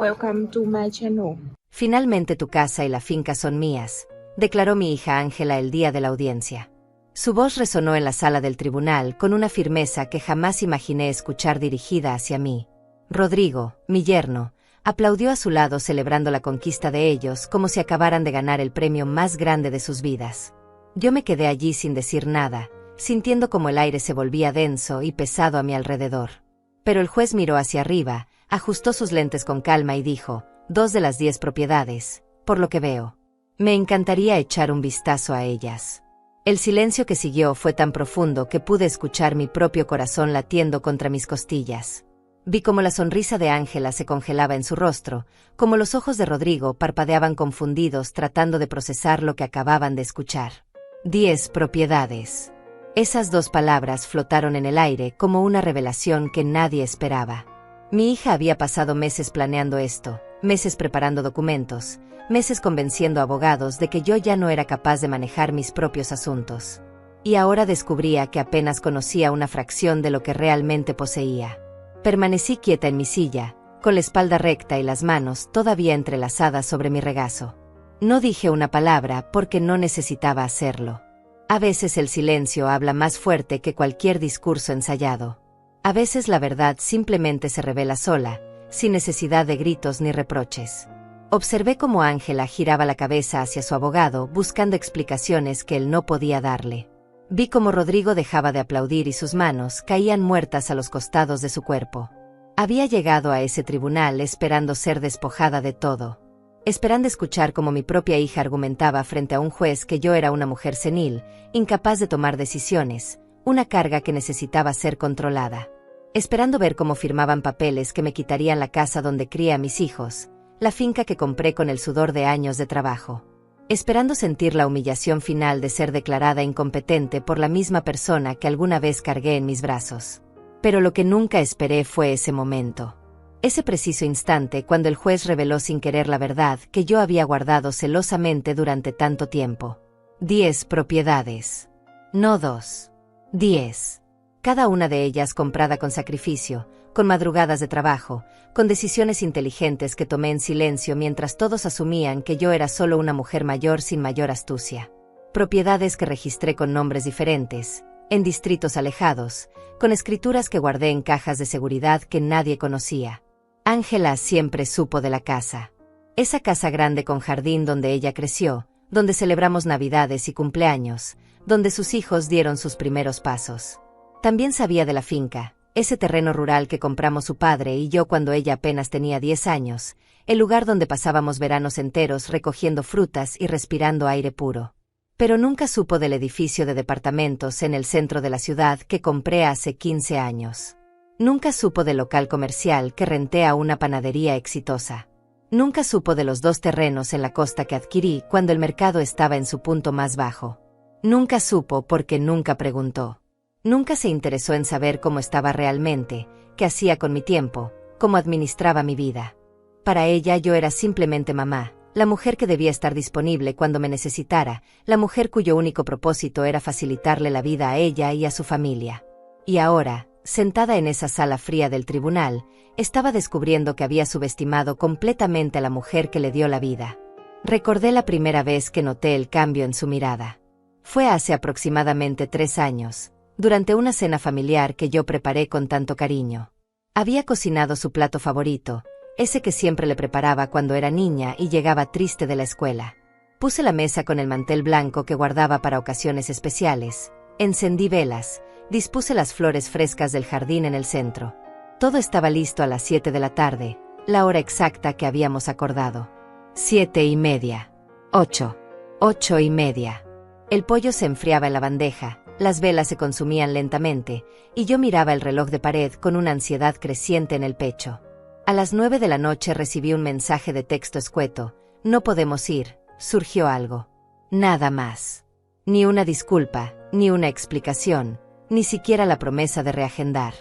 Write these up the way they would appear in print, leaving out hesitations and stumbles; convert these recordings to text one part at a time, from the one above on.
Welcome to my channel. Finalmente tu casa y la finca son mías, declaró mi hija Ángela el día de la audiencia. Su voz resonó en la sala del tribunal con una firmeza que jamás imaginé escuchar dirigida hacia mí. Rodrigo, mi yerno, aplaudió a su lado celebrando la conquista de ellos como si acabaran de ganar el premio más grande de sus vidas. Yo me quedé allí sin decir nada, sintiendo como el aire se volvía denso y pesado a mi alrededor. Pero el juez miró hacia arriba, ajustó sus lentes con calma y dijo: 2 de las 10 propiedades, por lo que veo. Me encantaría echar un vistazo a ellas. El silencio que siguió fue tan profundo que pude escuchar mi propio corazón latiendo contra mis costillas. Vi cómo la sonrisa de Ángela se congelaba en su rostro, cómo los ojos de Rodrigo parpadeaban confundidos tratando de procesar lo que acababan de escuchar. 10 propiedades. Esas 2 palabras flotaron en el aire como una revelación que nadie esperaba. Mi hija había pasado meses planeando esto, meses preparando documentos, meses convenciendo a abogados de que yo ya no era capaz de manejar mis propios asuntos. Y ahora descubría que apenas conocía una fracción de lo que realmente poseía. Permanecí quieta en mi silla, con la espalda recta y las manos todavía entrelazadas sobre mi regazo. No dije una palabra porque no necesitaba hacerlo. A veces el silencio habla más fuerte que cualquier discurso ensayado. A veces la verdad simplemente se revela sola, sin necesidad de gritos ni reproches. Observé cómo Ángela giraba la cabeza hacia su abogado buscando explicaciones que él no podía darle. Vi cómo Rodrigo dejaba de aplaudir y sus manos caían muertas a los costados de su cuerpo. Había llegado a ese tribunal esperando ser despojada de todo. Esperando escuchar cómo mi propia hija argumentaba frente a un juez que yo era una mujer senil, incapaz de tomar decisiones, una carga que necesitaba ser controlada. Esperando ver cómo firmaban papeles que me quitarían la casa donde crié a mis hijos, la finca que compré con el sudor de años de trabajo. Esperando sentir la humillación final de ser declarada incompetente por la misma persona que alguna vez cargué en mis brazos. Pero lo que nunca esperé fue ese momento. Ese preciso instante cuando el juez reveló sin querer la verdad que yo había guardado celosamente durante tanto tiempo. 10 propiedades. No 2. 10. Cada una de ellas comprada con sacrificio, con madrugadas de trabajo, con decisiones inteligentes que tomé en silencio mientras todos asumían que yo era solo una mujer mayor sin mayor astucia. Propiedades que registré con nombres diferentes, en distritos alejados, con escrituras que guardé en cajas de seguridad que nadie conocía. Ángela siempre supo de la casa. Esa casa grande con jardín donde ella creció, donde celebramos Navidades y cumpleaños, donde sus hijos dieron sus primeros pasos. También sabía de la finca, ese terreno rural que compramos su padre y yo cuando ella apenas tenía 10 años, el lugar donde pasábamos veranos enteros recogiendo frutas y respirando aire puro. Pero nunca supo del edificio de departamentos en el centro de la ciudad que compré hace 15 años. Nunca supo del local comercial que renté a una panadería exitosa. Nunca supo de los 2 terrenos en la costa que adquirí cuando el mercado estaba en su punto más bajo. Nunca supo porque nunca preguntó. Nunca se interesó en saber cómo estaba realmente, qué hacía con mi tiempo, cómo administraba mi vida. Para ella yo era simplemente mamá, la mujer que debía estar disponible cuando me necesitara, la mujer cuyo único propósito era facilitarle la vida a ella y a su familia. Y ahora, sentada en esa sala fría del tribunal, estaba descubriendo que había subestimado completamente a la mujer que le dio la vida. Recordé la primera vez que noté el cambio en su mirada. Fue hace aproximadamente 3 años. Durante una cena familiar que yo preparé con tanto cariño. Había cocinado su plato favorito, ese que siempre le preparaba cuando era niña y llegaba triste de la escuela. Puse la mesa con el mantel blanco que guardaba para ocasiones especiales, encendí velas, dispuse las flores frescas del jardín en el centro. Todo estaba listo a las 7 de la tarde, la hora exacta que habíamos acordado. 7:30. 8. 8:30. El pollo se enfriaba en la bandeja. Las velas se consumían lentamente, y yo miraba el reloj de pared con una ansiedad creciente en el pecho. A las 9 de la noche recibí un mensaje de texto escueto: no podemos ir, surgió algo. Nada más. Ni una disculpa, ni una explicación, ni siquiera la promesa de reagendar.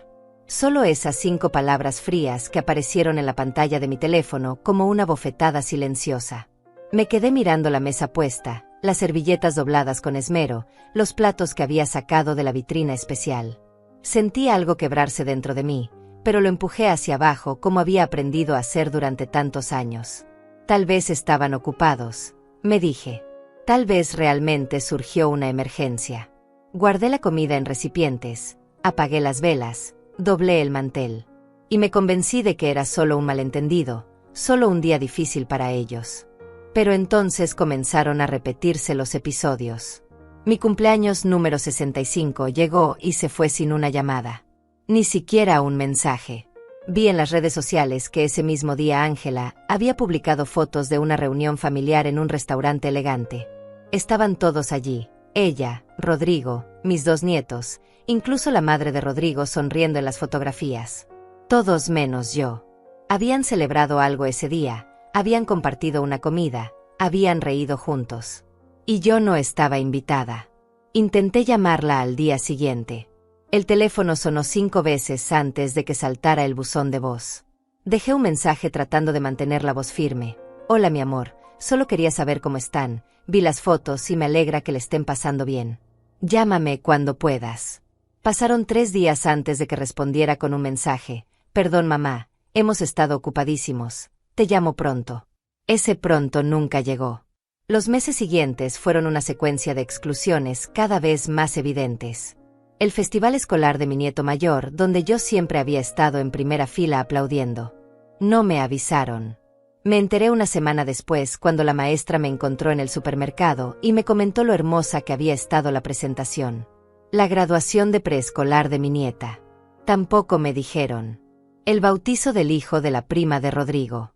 Solo esas 5 palabras frías que aparecieron en la pantalla de mi teléfono como una bofetada silenciosa. Me quedé mirando la mesa puesta, las servilletas dobladas con esmero, los platos que había sacado de la vitrina especial. Sentí algo quebrarse dentro de mí, pero lo empujé hacia abajo como había aprendido a hacer durante tantos años. Tal vez estaban ocupados, me dije. Tal vez realmente surgió una emergencia. Guardé la comida en recipientes, apagué las velas, doblé el mantel. Y me convencí de que era solo un malentendido, solo un día difícil para ellos. Pero entonces comenzaron a repetirse los episodios. Mi cumpleaños número 65 llegó y se fue sin una llamada. Ni siquiera un mensaje. Vi en las redes sociales que ese mismo día Ángela había publicado fotos de una reunión familiar en un restaurante elegante. Estaban todos allí, ella, Rodrigo, mis 2 nietos, incluso la madre de Rodrigo sonriendo en las fotografías. Todos menos yo. Habían celebrado algo ese día, habían compartido una comida, habían reído juntos. Y yo no estaba invitada. Intenté llamarla al día siguiente. El teléfono sonó 5 veces antes de que saltara el buzón de voz. Dejé un mensaje tratando de mantener la voz firme. Hola mi amor, solo quería saber cómo están, vi las fotos y me alegra que le estén pasando bien. Llámame cuando puedas. Pasaron 3 días antes de que respondiera con un mensaje. Perdón mamá, hemos estado ocupadísimos, te llamo pronto. Ese pronto nunca llegó. Los meses siguientes fueron una secuencia de exclusiones cada vez más evidentes. El festival escolar de mi nieto mayor, donde yo siempre había estado en primera fila aplaudiendo. No me avisaron. Me enteré una semana después cuando la maestra me encontró en el supermercado y me comentó lo hermosa que había estado la presentación. La graduación de preescolar de mi nieta. Tampoco me dijeron. El bautizo del hijo de la prima de Rodrigo.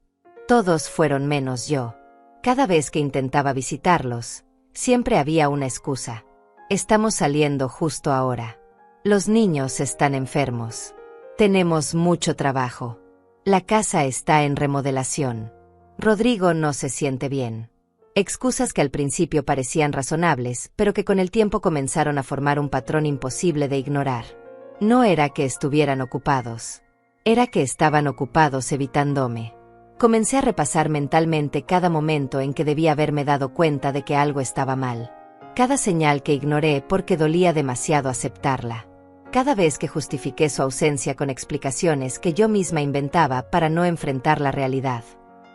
Todos fueron menos yo. Cada vez que intentaba visitarlos, siempre había una excusa. Estamos saliendo justo ahora. Los niños están enfermos. Tenemos mucho trabajo. La casa está en remodelación. Rodrigo no se siente bien. Excusas que al principio parecían razonables, pero que con el tiempo comenzaron a formar un patrón imposible de ignorar. No era que estuvieran ocupados. Era que estaban ocupados evitándome. Comencé a repasar mentalmente cada momento en que debía haberme dado cuenta de que algo estaba mal. Cada señal que ignoré porque dolía demasiado aceptarla. Cada vez que justifiqué su ausencia con explicaciones que yo misma inventaba para no enfrentar la realidad.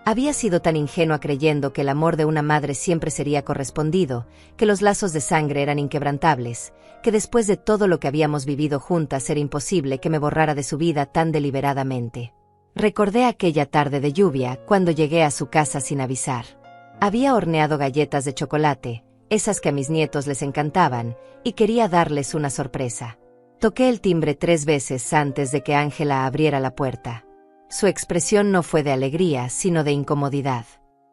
Había sido tan ingenua creyendo que el amor de una madre siempre sería correspondido, que los lazos de sangre eran inquebrantables, que después de todo lo que habíamos vivido juntas era imposible que me borrara de su vida tan deliberadamente. Recordé aquella tarde de lluvia cuando llegué a su casa sin avisar. Había horneado galletas de chocolate, esas que a mis nietos les encantaban, y quería darles una sorpresa. Toqué el timbre 3 veces antes de que Ángela abriera la puerta. Su expresión no fue de alegría, sino de incomodidad.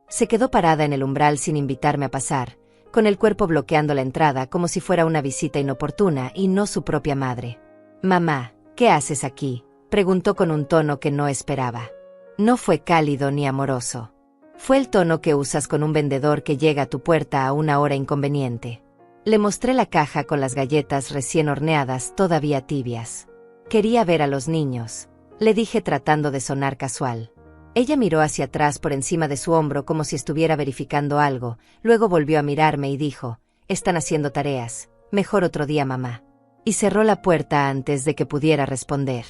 Se quedó parada en el umbral sin invitarme a pasar, con el cuerpo bloqueando la entrada como si fuera una visita inoportuna y no su propia madre. «Mamá, ¿qué haces aquí?», preguntó con un tono que no esperaba. No fue cálido ni amoroso. Fue el tono que usas con un vendedor que llega a tu puerta a una hora inconveniente. Le mostré la caja con las galletas recién horneadas todavía tibias. Quería ver a los niños, le dije tratando de sonar casual. Ella miró hacia atrás por encima de su hombro como si estuviera verificando algo, luego volvió a mirarme y dijo, «Están haciendo tareas, mejor otro día mamá». Y cerró la puerta antes de que pudiera responder.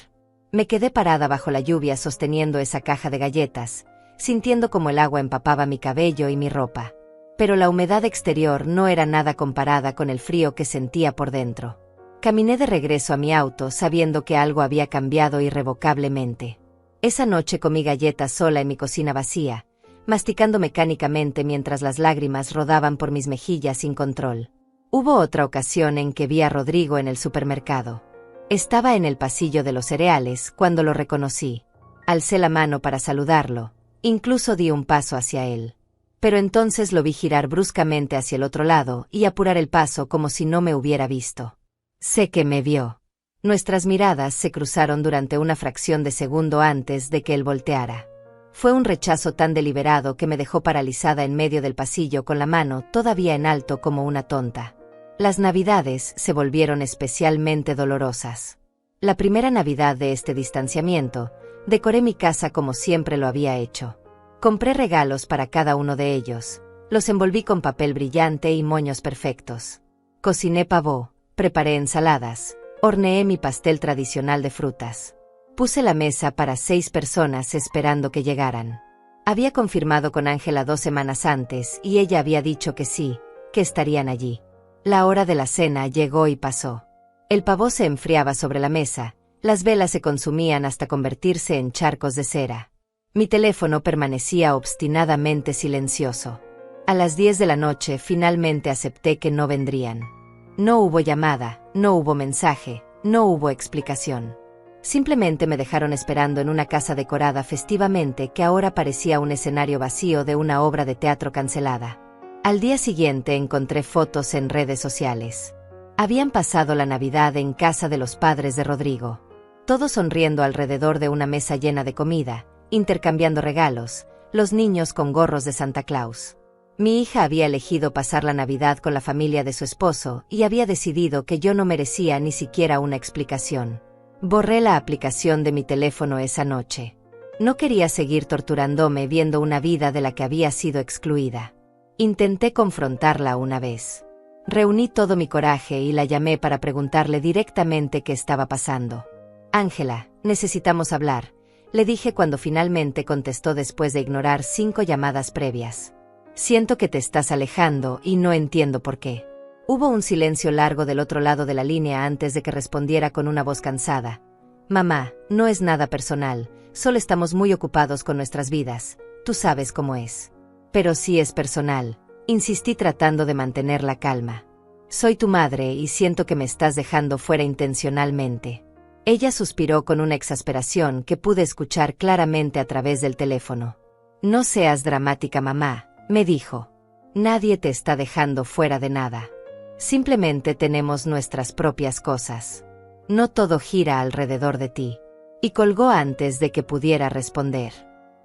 Me quedé parada bajo la lluvia sosteniendo esa caja de galletas, sintiendo como el agua empapaba mi cabello y mi ropa. Pero la humedad exterior no era nada comparada con el frío que sentía por dentro. Caminé de regreso a mi auto sabiendo que algo había cambiado irrevocablemente. Esa noche comí galletas sola en mi cocina vacía, masticando mecánicamente mientras las lágrimas rodaban por mis mejillas sin control. Hubo otra ocasión en que vi a Rodrigo en el supermercado. Estaba en el pasillo de los cereales cuando lo reconocí. Alcé la mano para saludarlo. Incluso di un paso hacia él. Pero entonces lo vi girar bruscamente hacia el otro lado y apurar el paso como si no me hubiera visto. Sé que me vio. Nuestras miradas se cruzaron durante una fracción de segundo antes de que él volteara. Fue un rechazo tan deliberado que me dejó paralizada en medio del pasillo con la mano todavía en alto como una tonta. Las Navidades se volvieron especialmente dolorosas. La primera Navidad de este distanciamiento, decoré mi casa como siempre lo había hecho. Compré regalos para cada uno de ellos. Los envolví con papel brillante y moños perfectos. Cociné pavó, preparé ensaladas, horneé mi pastel tradicional de frutas. Puse la mesa para 6 personas esperando que llegaran. Había confirmado con Ángela 2 semanas antes y ella había dicho que sí, que estarían allí. La hora de la cena llegó y pasó. El pavó se enfriaba sobre la mesa, las velas se consumían hasta convertirse en charcos de cera. Mi teléfono permanecía obstinadamente silencioso. A las 10 de la noche finalmente acepté que no vendrían. No hubo llamada, no hubo mensaje, no hubo explicación. Simplemente me dejaron esperando en una casa decorada festivamente que ahora parecía un escenario vacío de una obra de teatro cancelada. Al día siguiente encontré fotos en redes sociales. Habían pasado la Navidad en casa de los padres de Rodrigo. Todos sonriendo alrededor de una mesa llena de comida, intercambiando regalos, los niños con gorros de Santa Claus. Mi hija había elegido pasar la Navidad con la familia de su esposo y había decidido que yo no merecía ni siquiera una explicación. Borré la aplicación de mi teléfono esa noche. No quería seguir torturándome viendo una vida de la que había sido excluida. Intenté confrontarla una vez. Reuní todo mi coraje y la llamé para preguntarle directamente qué estaba pasando. Ángela, necesitamos hablar, le dije cuando finalmente contestó después de ignorar 5 llamadas previas. Siento que te estás alejando y no entiendo por qué. Hubo un silencio largo del otro lado de la línea antes de que respondiera con una voz cansada. Mamá, no es nada personal, solo estamos muy ocupados con nuestras vidas, tú sabes cómo es. Pero sí es personal, insistí tratando de mantener la calma. Soy tu madre y siento que me estás dejando fuera intencionalmente. Ella suspiró con una exasperación que pude escuchar claramente a través del teléfono. No seas dramática, mamá, me dijo. Nadie te está dejando fuera de nada. Simplemente tenemos nuestras propias cosas. No todo gira alrededor de ti. Y colgó antes de que pudiera responder.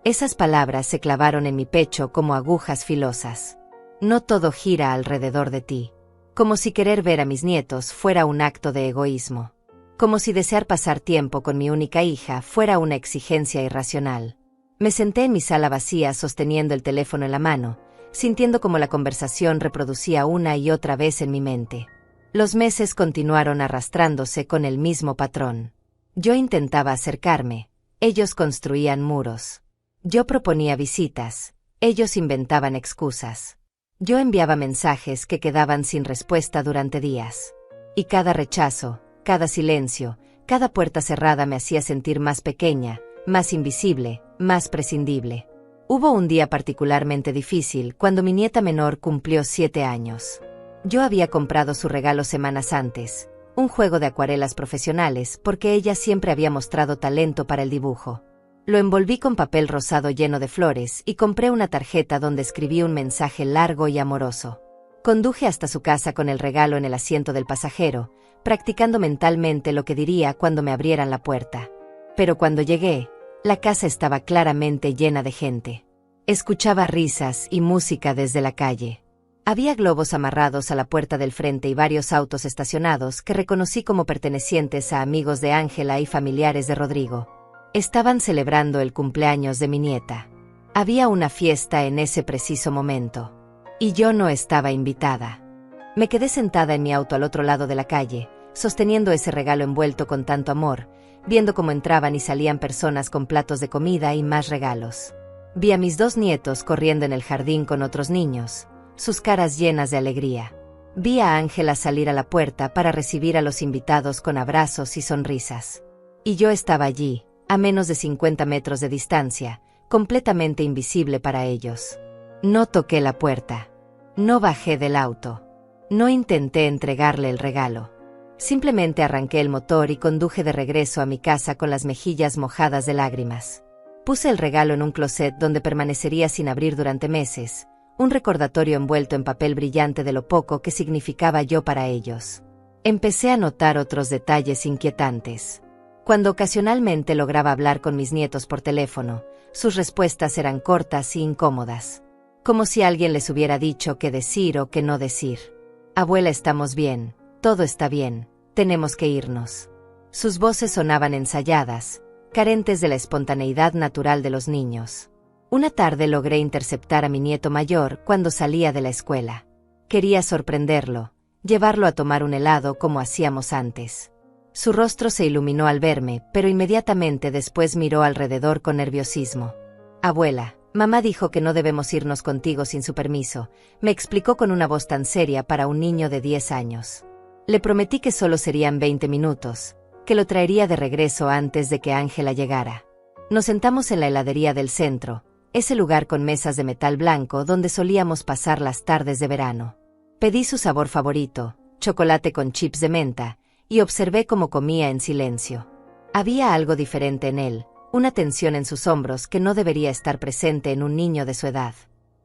Esas palabras se clavaron en mi pecho como agujas filosas. No todo gira alrededor de ti. Como si querer ver a mis nietos fuera un acto de egoísmo. Como si desear pasar tiempo con mi única hija fuera una exigencia irracional. Me senté en mi sala vacía sosteniendo el teléfono en la mano, sintiendo como la conversación reproducía una y otra vez en mi mente. Los meses continuaron arrastrándose con el mismo patrón. Yo intentaba acercarme, ellos construían muros. Yo proponía visitas, ellos inventaban excusas. Yo enviaba mensajes que quedaban sin respuesta durante días. Y cada rechazo, cada silencio, cada puerta cerrada me hacía sentir más pequeña, más invisible, más prescindible. Hubo un día particularmente difícil cuando mi nieta menor cumplió 7 años. Yo había comprado su regalo semanas antes, un juego de acuarelas profesionales porque ella siempre había mostrado talento para el dibujo. Lo envolví con papel rosado lleno de flores y compré una tarjeta donde escribí un mensaje largo y amoroso. Conduje hasta su casa con el regalo en el asiento del pasajero, practicando mentalmente lo que diría cuando me abrieran la puerta. Pero cuando llegué, la casa estaba claramente llena de gente. Escuchaba risas y música desde la calle. Había globos amarrados a la puerta del frente y varios autos estacionados que reconocí como pertenecientes a amigos de Ángela y familiares de Rodrigo. Estaban celebrando el cumpleaños de mi nieta. Había una fiesta en ese preciso momento. Y yo no estaba invitada. Me quedé sentada en mi auto al otro lado de la calle, sosteniendo ese regalo envuelto con tanto amor, viendo cómo entraban y salían personas con platos de comida y más regalos. Vi a mis 2 nietos corriendo en el jardín con otros niños, sus caras llenas de alegría. Vi a Ángela salir a la puerta para recibir a los invitados con abrazos y sonrisas. Y yo estaba allí, a menos de 50 metros de distancia, completamente invisible para ellos. No toqué la puerta. No bajé del auto. No intenté entregarle el regalo. Simplemente arranqué el motor y conduje de regreso a mi casa con las mejillas mojadas de lágrimas. Puse el regalo en un closet donde permanecería sin abrir durante meses, un recordatorio envuelto en papel brillante de lo poco que significaba yo para ellos. Empecé a notar otros detalles inquietantes. Cuando ocasionalmente lograba hablar con mis nietos por teléfono, sus respuestas eran cortas y incómodas. Como si alguien les hubiera dicho qué decir o qué no decir. Abuela, estamos bien. Todo está bien, tenemos que irnos. Sus voces sonaban ensayadas, carentes de la espontaneidad natural de los niños. Una tarde logré interceptar a mi nieto mayor cuando salía de la escuela. Quería sorprenderlo, llevarlo a tomar un helado como hacíamos antes. Su rostro se iluminó al verme, pero inmediatamente después miró alrededor con nerviosismo. Abuela, mamá dijo que no debemos irnos contigo sin su permiso, me explicó con una voz tan seria para un niño de 10 años. Le prometí que solo serían 20 minutos, que lo traería de regreso antes de que Ángela llegara. Nos sentamos en la heladería del centro, ese lugar con mesas de metal blanco donde solíamos pasar las tardes de verano. Pedí su sabor favorito, chocolate con chips de menta, y observé cómo comía en silencio. Había algo diferente en él, una tensión en sus hombros que no debería estar presente en un niño de su edad.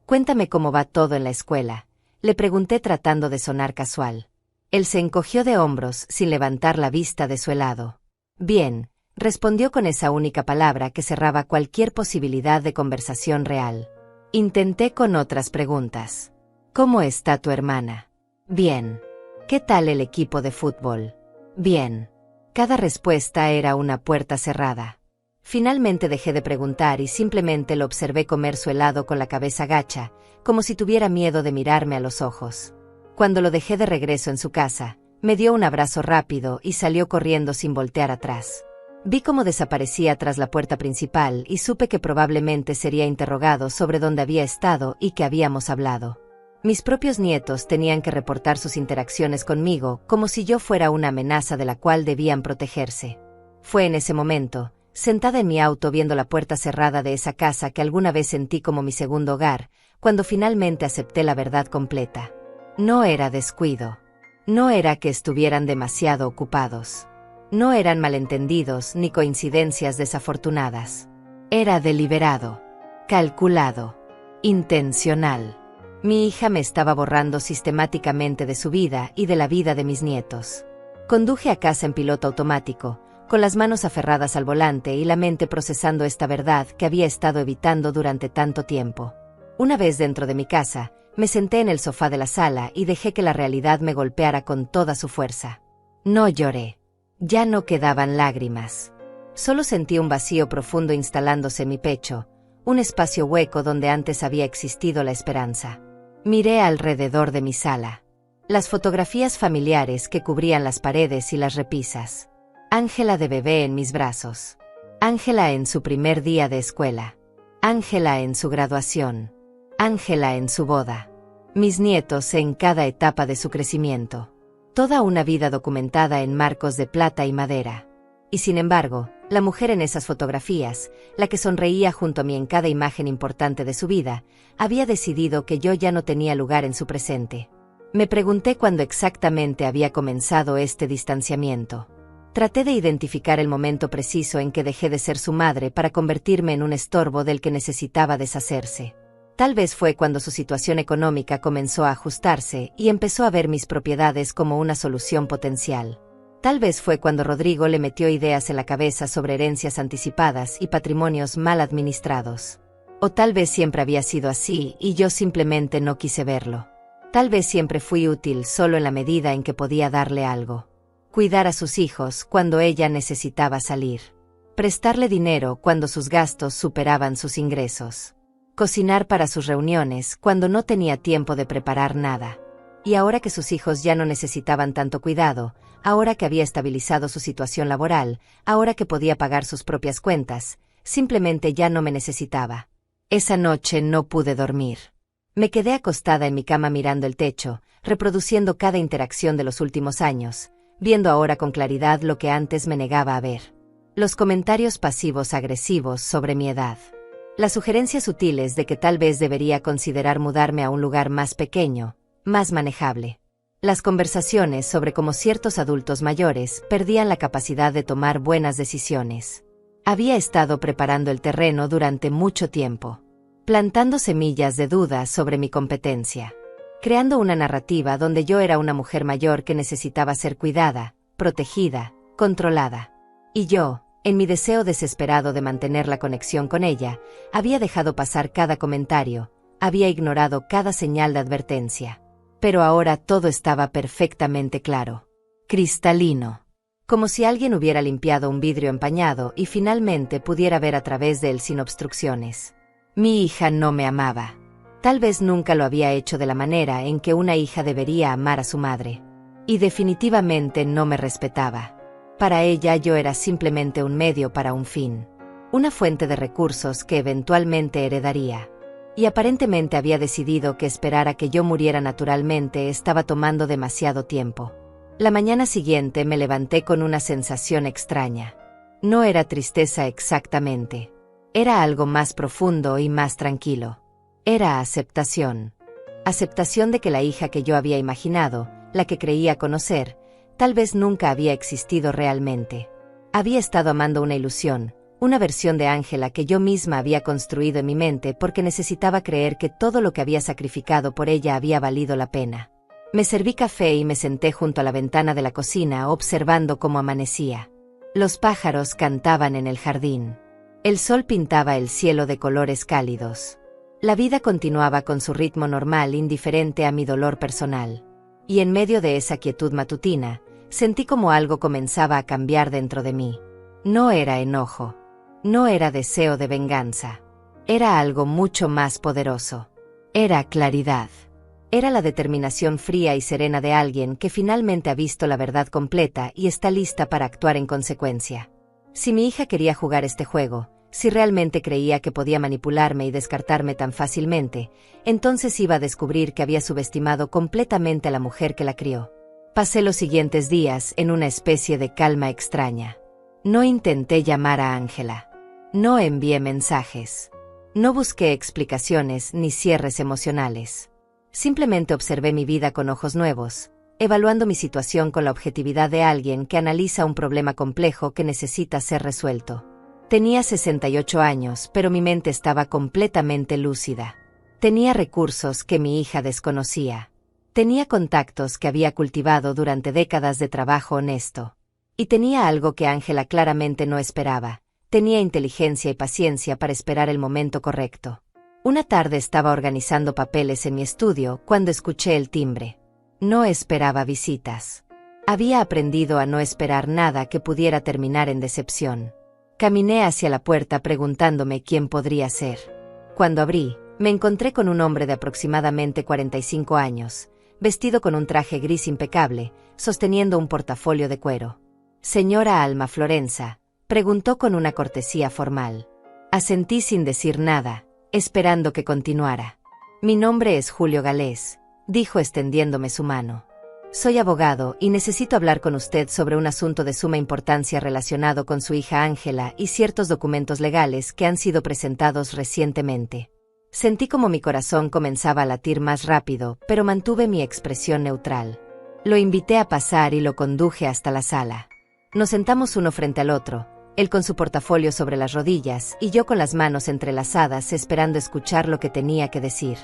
Cuéntame cómo va todo en la escuela, le pregunté tratando de sonar casual. Él se encogió de hombros sin levantar la vista de su helado. Bien, respondió con esa única palabra que cerraba cualquier posibilidad de conversación real. Intenté con otras preguntas. ¿Cómo está tu hermana? Bien. ¿Qué tal el equipo de fútbol? Bien. Cada respuesta era una puerta cerrada. Finalmente dejé de preguntar y simplemente lo observé comer su helado con la cabeza gacha, como si tuviera miedo de mirarme a los ojos. Cuando lo dejé de regreso en su casa, me dio un abrazo rápido y salió corriendo sin voltear atrás. Vi cómo desaparecía tras la puerta principal y supe que probablemente sería interrogado sobre dónde había estado y qué habíamos hablado. Mis propios nietos tenían que reportar sus interacciones conmigo como si yo fuera una amenaza de la cual debían protegerse. Fue en ese momento, sentada en mi auto viendo la puerta cerrada de esa casa que alguna vez sentí como mi segundo hogar, cuando finalmente acepté la verdad completa. No era descuido. No era que estuvieran demasiado ocupados. No eran malentendidos ni coincidencias desafortunadas. Era deliberado, calculado, intencional. Mi hija me estaba borrando sistemáticamente de su vida y de la vida de mis nietos. Conduje a casa en piloto automático, con las manos aferradas al volante y la mente procesando esta verdad que había estado evitando durante tanto tiempo. Una vez dentro de mi casa, me senté en el sofá de la sala y dejé que la realidad me golpeara con toda su fuerza. No lloré. Ya no quedaban lágrimas. Solo sentí un vacío profundo instalándose en mi pecho, un espacio hueco donde antes había existido la esperanza. Miré alrededor de mi sala. Las fotografías familiares que cubrían las paredes y las repisas. Ángela de bebé en mis brazos. Ángela en su primer día de escuela. Ángela en su graduación. Ángela en su boda. Mis nietos en cada etapa de su crecimiento. Toda una vida documentada en marcos de plata y madera. Y sin embargo, la mujer en esas fotografías, la que sonreía junto a mí en cada imagen importante de su vida, había decidido que yo ya no tenía lugar en su presente. Me pregunté cuándo exactamente había comenzado este distanciamiento. Traté de identificar el momento preciso en que dejé de ser su madre para convertirme en un estorbo del que necesitaba deshacerse. Tal vez fue cuando su situación económica comenzó a ajustarse y empezó a ver mis propiedades como una solución potencial. Tal vez fue cuando Rodrigo le metió ideas en la cabeza sobre herencias anticipadas y patrimonios mal administrados. O tal vez siempre había sido así y yo simplemente no quise verlo. Tal vez siempre fui útil solo en la medida en que podía darle algo. Cuidar a sus hijos cuando ella necesitaba salir. Prestarle dinero cuando sus gastos superaban sus ingresos. Cocinar para sus reuniones cuando no tenía tiempo de preparar nada. Y ahora que sus hijos ya no necesitaban tanto cuidado, ahora que había estabilizado su situación laboral, ahora que podía pagar sus propias cuentas, simplemente ya no me necesitaba. Esa noche no pude dormir. Me quedé acostada en mi cama mirando el techo, reproduciendo cada interacción de los últimos años, viendo ahora con claridad lo que antes me negaba a ver. Los comentarios pasivos agresivos sobre mi edad. Las sugerencias sutiles de que tal vez debería considerar mudarme a un lugar más pequeño, más manejable. Las conversaciones sobre cómo ciertos adultos mayores perdían la capacidad de tomar buenas decisiones. Había estado preparando el terreno durante mucho tiempo, plantando semillas de dudas sobre mi competencia, creando una narrativa donde yo era una mujer mayor que necesitaba ser cuidada, protegida, controlada. Y yo, en mi deseo desesperado de mantener la conexión con ella, había dejado pasar cada comentario, había ignorado cada señal de advertencia. Pero ahora todo estaba perfectamente claro. Cristalino. Como si alguien hubiera limpiado un vidrio empañado y finalmente pudiera ver a través de él sin obstrucciones. Mi hija no me amaba. Tal vez nunca lo había hecho de la manera en que una hija debería amar a su madre. Y definitivamente no me respetaba. Para ella yo era simplemente un medio para un fin. Una fuente de recursos que eventualmente heredaría. Y aparentemente había decidido que esperar a que yo muriera naturalmente estaba tomando demasiado tiempo. La mañana siguiente me levanté con una sensación extraña. No era tristeza exactamente. Era algo más profundo y más tranquilo. Era aceptación. Aceptación de que la hija que yo había imaginado, la que creía conocer, tal vez nunca había existido realmente. Había estado amando una ilusión, una versión de Ángela que yo misma había construido en mi mente porque necesitaba creer que todo lo que había sacrificado por ella había valido la pena. Me serví café y me senté junto a la ventana de la cocina observando cómo amanecía. Los pájaros cantaban en el jardín. El sol pintaba el cielo de colores cálidos. La vida continuaba con su ritmo normal indiferente a mi dolor personal. Y en medio de esa quietud matutina, sentí como algo comenzaba a cambiar dentro de mí. No era enojo. No era deseo de venganza. Era algo mucho más poderoso. Era claridad. Era la determinación fría y serena de alguien que finalmente ha visto la verdad completa y está lista para actuar en consecuencia. Si mi hija quería jugar este juego, si realmente creía que podía manipularme y descartarme tan fácilmente, entonces iba a descubrir que había subestimado completamente a la mujer que la crió. Pasé los siguientes días en una especie de calma extraña. No intenté llamar a Ángela. No envié mensajes. No busqué explicaciones ni cierres emocionales. Simplemente observé mi vida con ojos nuevos, evaluando mi situación con la objetividad de alguien que analiza un problema complejo que necesita ser resuelto. Tenía 68 años, pero mi mente estaba completamente lúcida. Tenía recursos que mi hija desconocía. Tenía contactos que había cultivado durante décadas de trabajo honesto. Y tenía algo que Ángela claramente no esperaba. Tenía inteligencia y paciencia para esperar el momento correcto. Una tarde estaba organizando papeles en mi estudio cuando escuché el timbre. No esperaba visitas. Había aprendido a no esperar nada que pudiera terminar en decepción. Caminé hacia la puerta preguntándome quién podría ser. Cuando abrí, me encontré con un hombre de aproximadamente 45 años, vestido con un traje gris impecable, sosteniendo un portafolio de cuero. «Señora Alma Florenza», preguntó con una cortesía formal. Asentí sin decir nada, esperando que continuara. «Mi nombre es Julio Galés», dijo extendiéndome su mano. «Soy abogado y necesito hablar con usted sobre un asunto de suma importancia relacionado con su hija Ángela y ciertos documentos legales que han sido presentados recientemente». Sentí como mi corazón comenzaba a latir más rápido, pero mantuve mi expresión neutral. Lo invité a pasar y lo conduje hasta la sala. Nos sentamos uno frente al otro, él con su portafolio sobre las rodillas y yo con las manos entrelazadas esperando escuchar lo que tenía que decir.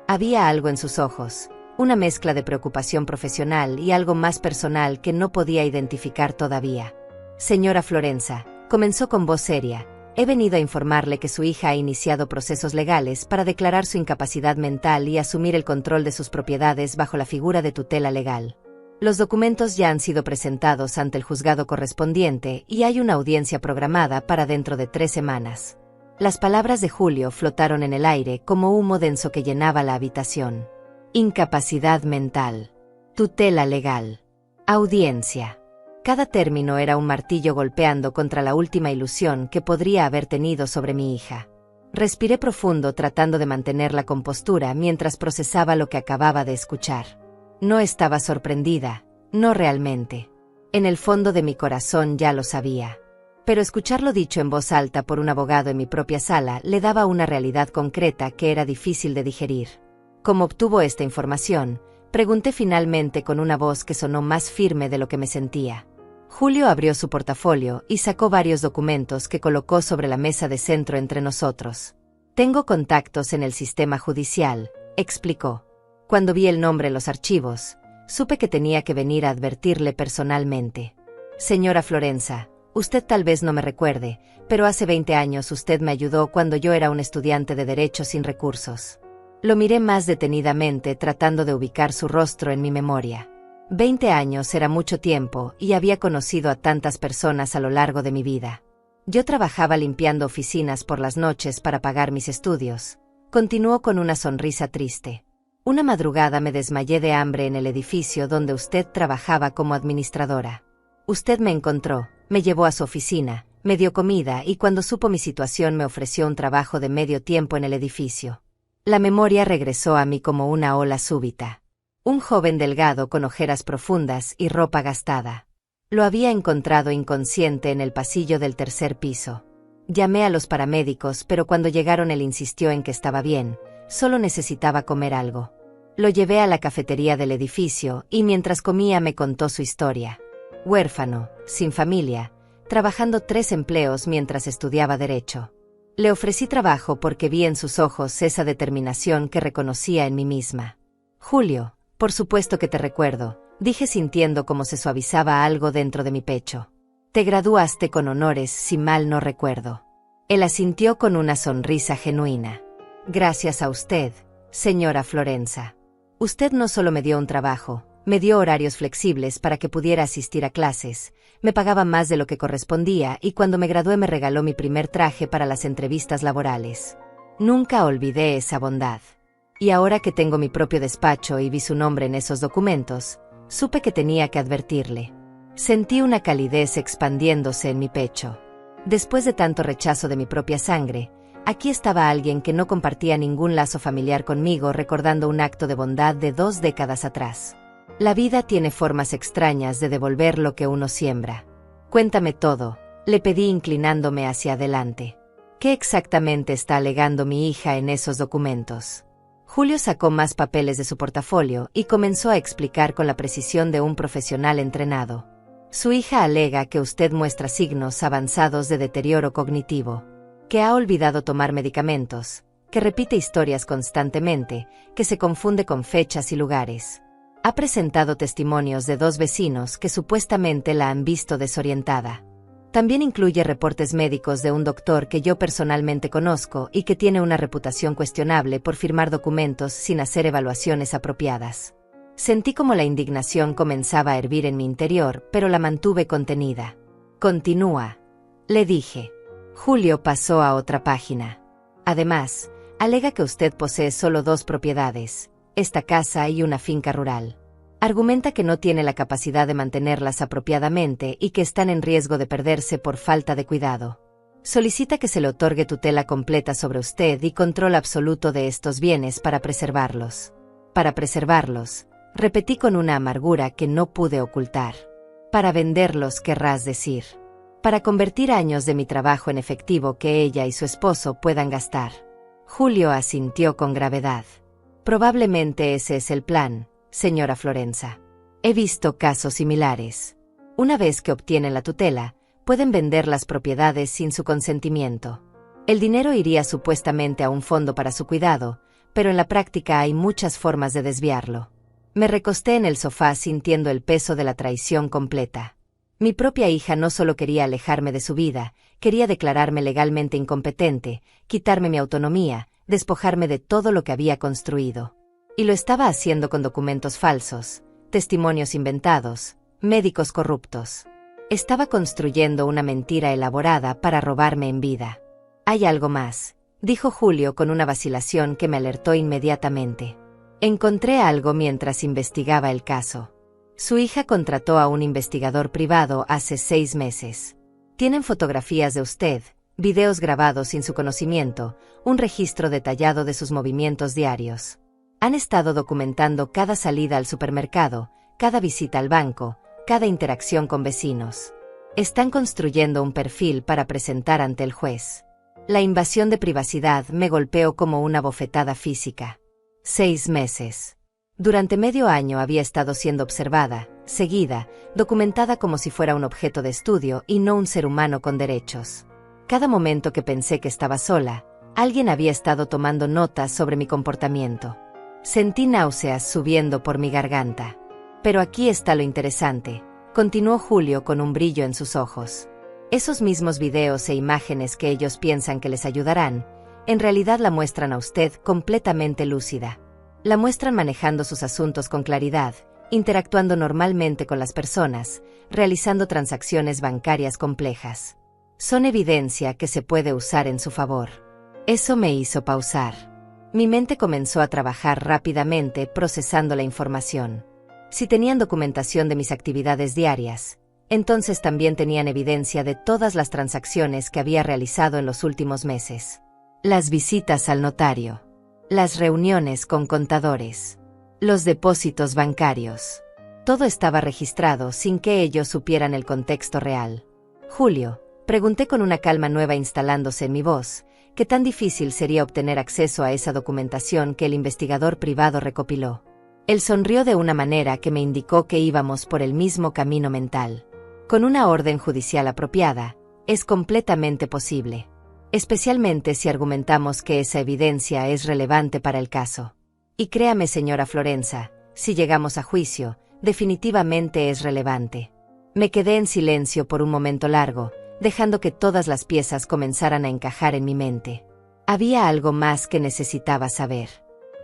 Había algo en sus ojos, una mezcla de preocupación profesional y algo más personal que no podía identificar todavía. «Señora Florenza», comenzó con voz seria, «he venido a informarle que su hija ha iniciado procesos legales para declarar su incapacidad mental y asumir el control de sus propiedades bajo la figura de tutela legal. Los documentos ya han sido presentados ante el juzgado correspondiente y hay una audiencia programada para dentro de 3 semanas». Las palabras de Julio flotaron en el aire como humo denso que llenaba la habitación. Incapacidad mental. Tutela legal. Audiencia. Cada término era un martillo golpeando contra la última ilusión que podría haber tenido sobre mi hija. Respiré profundo tratando de mantener la compostura mientras procesaba lo que acababa de escuchar. No estaba sorprendida, no realmente. En el fondo de mi corazón ya lo sabía. Pero escucharlo dicho en voz alta por un abogado en mi propia sala le daba una realidad concreta que era difícil de digerir. ¿Cómo obtuvo esta información?, pregunté finalmente con una voz que sonó más firme de lo que me sentía. Julio abrió su portafolio y sacó varios documentos que colocó sobre la mesa de centro entre nosotros. «Tengo contactos en el sistema judicial», explicó. Cuando vi el nombre en los archivos, supe que tenía que venir a advertirle personalmente. «Señora Florenza, usted tal vez no me recuerde, pero hace 20 años usted me ayudó cuando yo era un estudiante de Derecho sin recursos». Lo miré más detenidamente tratando de ubicar su rostro en mi memoria. 20 años era mucho tiempo y había conocido a tantas personas a lo largo de mi vida. Yo trabajaba limpiando oficinas por las noches para pagar mis estudios. Continuó con una sonrisa triste. Una madrugada me desmayé de hambre en el edificio donde usted trabajaba como administradora. Usted me encontró, me llevó a su oficina, me dio comida y cuando supo mi situación me ofreció un trabajo de medio tiempo en el edificio. La memoria regresó a mí como una ola súbita. Un joven delgado con ojeras profundas y ropa gastada. Lo había encontrado inconsciente en el pasillo del tercer piso. Llamé a los paramédicos, pero cuando llegaron él insistió en que estaba bien, solo necesitaba comer algo. Lo llevé a la cafetería del edificio y mientras comía me contó su historia. Huérfano, sin familia, trabajando 3 empleos mientras estudiaba Derecho. Le ofrecí trabajo porque vi en sus ojos esa determinación que reconocía en mí misma. Julio, por supuesto que te recuerdo, dije sintiendo como se suavizaba algo dentro de mi pecho. Te graduaste con honores, si mal no recuerdo. Él asintió con una sonrisa genuina. Gracias a usted, señora Florenza. Usted no solo me dio un trabajo, me dio horarios flexibles para que pudiera asistir a clases, me pagaba más de lo que correspondía y cuando me gradué me regaló mi primer traje para las entrevistas laborales. Nunca olvidé esa bondad. Y ahora que tengo mi propio despacho y vi su nombre en esos documentos, supe que tenía que advertirle. Sentí una calidez expandiéndose en mi pecho. Después de tanto rechazo de mi propia sangre, aquí estaba alguien que no compartía ningún lazo familiar conmigo recordando un acto de bondad de 2 décadas atrás. La vida tiene formas extrañas de devolver lo que uno siembra. Cuéntame todo, le pedí inclinándome hacia adelante. ¿Qué exactamente está alegando mi hija en esos documentos? Julio sacó más papeles de su portafolio y comenzó a explicar con la precisión de un profesional entrenado. Su hija alega que usted muestra signos avanzados de deterioro cognitivo, que ha olvidado tomar medicamentos, que repite historias constantemente, que se confunde con fechas y lugares. Ha presentado testimonios de 2 vecinos que supuestamente la han visto desorientada. También incluye reportes médicos de un doctor que yo personalmente conozco y que tiene una reputación cuestionable por firmar documentos sin hacer evaluaciones apropiadas. Sentí como la indignación comenzaba a hervir en mi interior, pero la mantuve contenida. Continúa, le dije. Julio pasó a otra página. Además, alega que usted posee solo 2 propiedades, esta casa y una finca rural. Argumenta que no tiene la capacidad de mantenerlas apropiadamente y que están en riesgo de perderse por falta de cuidado. Solicita que se le otorgue tutela completa sobre usted y control absoluto de estos bienes para preservarlos. Para preservarlos, repetí con una amargura que no pude ocultar. Para venderlos, querrás decir. Para convertir años de mi trabajo en efectivo que ella y su esposo puedan gastar. Julio asintió con gravedad. Probablemente ese es el plan, señora Florenza. He visto casos similares. Una vez que obtienen la tutela, pueden vender las propiedades sin su consentimiento. El dinero iría supuestamente a un fondo para su cuidado, pero en la práctica hay muchas formas de desviarlo. Me recosté en el sofá sintiendo el peso de la traición completa. Mi propia hija no solo quería alejarme de su vida, quería declararme legalmente incompetente, quitarme mi autonomía, despojarme de todo lo que había construido. Y lo estaba haciendo con documentos falsos, testimonios inventados, médicos corruptos. Estaba construyendo una mentira elaborada para robarme en vida. Hay algo más, dijo Julio con una vacilación que me alertó inmediatamente. Encontré algo mientras investigaba el caso. Su hija contrató a un investigador privado hace 6 meses. Tienen fotografías de usted, videos grabados sin su conocimiento, un registro detallado de sus movimientos diarios. Han estado documentando cada salida al supermercado, cada visita al banco, cada interacción con vecinos. Están construyendo un perfil para presentar ante el juez. La invasión de privacidad me golpeó como una bofetada física. 6 meses. Durante medio año había estado siendo observada, seguida, documentada como si fuera un objeto de estudio y no un ser humano con derechos. Cada momento que pensé que estaba sola, alguien había estado tomando notas sobre mi comportamiento. Sentí náuseas subiendo por mi garganta. Pero aquí está lo interesante, continuó Julio con un brillo en sus ojos. Esos mismos videos e imágenes que ellos piensan que les ayudarán, en realidad la muestran a usted completamente lúcida. La muestran manejando sus asuntos con claridad, interactuando normalmente con las personas, realizando transacciones bancarias complejas. Son evidencia que se puede usar en su favor. Eso me hizo pausar. Mi mente comenzó a trabajar rápidamente procesando la información. Si tenían documentación de mis actividades diarias, Entonces también tenían evidencia de todas las transacciones que había realizado en los últimos meses. Las visitas al notario, las reuniones con contadores, los depósitos bancarios. Todo estaba registrado sin que ellos supieran el contexto real. Julio, pregunté con una calma nueva instalándose en mi voz, ¿qué tan difícil sería obtener acceso a esa documentación que el investigador privado recopiló? Él sonrió de una manera que me indicó que íbamos por el mismo camino mental. Con una orden judicial apropiada, es completamente posible. Especialmente si argumentamos que esa evidencia es relevante para el caso. Y créame, señora Florenza, si llegamos a juicio, definitivamente es relevante. Me quedé en silencio por un momento largo, dejando que todas las piezas comenzaran a encajar en mi mente. Había algo más que necesitaba saber.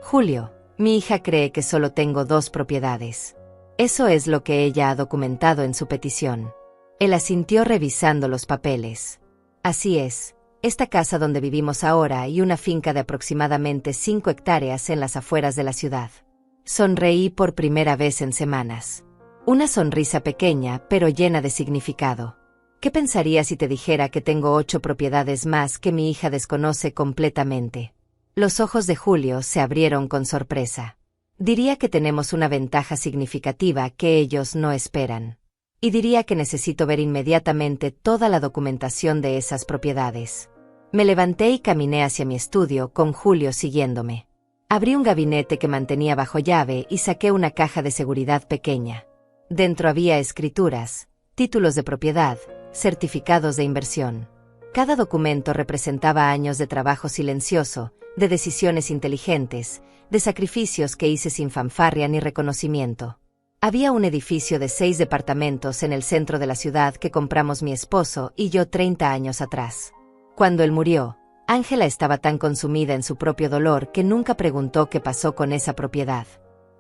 Julio, mi hija cree que solo tengo 2 propiedades. Eso es lo que ella ha documentado en su petición. Él asintió revisando los papeles. Así es, esta casa donde vivimos ahora y una finca de aproximadamente 5 hectáreas en las afueras de la ciudad. Sonreí por primera vez en semanas. Una sonrisa pequeña, pero llena de significado. ¿Qué pensarías si te dijera que tengo 8 propiedades más que mi hija desconoce completamente? Los ojos de Julio se abrieron con sorpresa. Diría que tenemos una ventaja significativa que ellos no esperan. Y diría que necesito ver inmediatamente toda la documentación de esas propiedades. Me levanté y caminé hacia mi estudio, con Julio siguiéndome. Abrí un gabinete que mantenía bajo llave y saqué una caja de seguridad pequeña. Dentro había escrituras, títulos de propiedad, certificados de inversión. Cada documento representaba años de trabajo silencioso, de decisiones inteligentes, de sacrificios que hice sin fanfarria ni reconocimiento. Había un edificio de 6 departamentos en el centro de la ciudad que compramos mi esposo y yo 30 años atrás. Cuando él murió, Ángela estaba tan consumida en su propio dolor que nunca preguntó qué pasó con esa propiedad.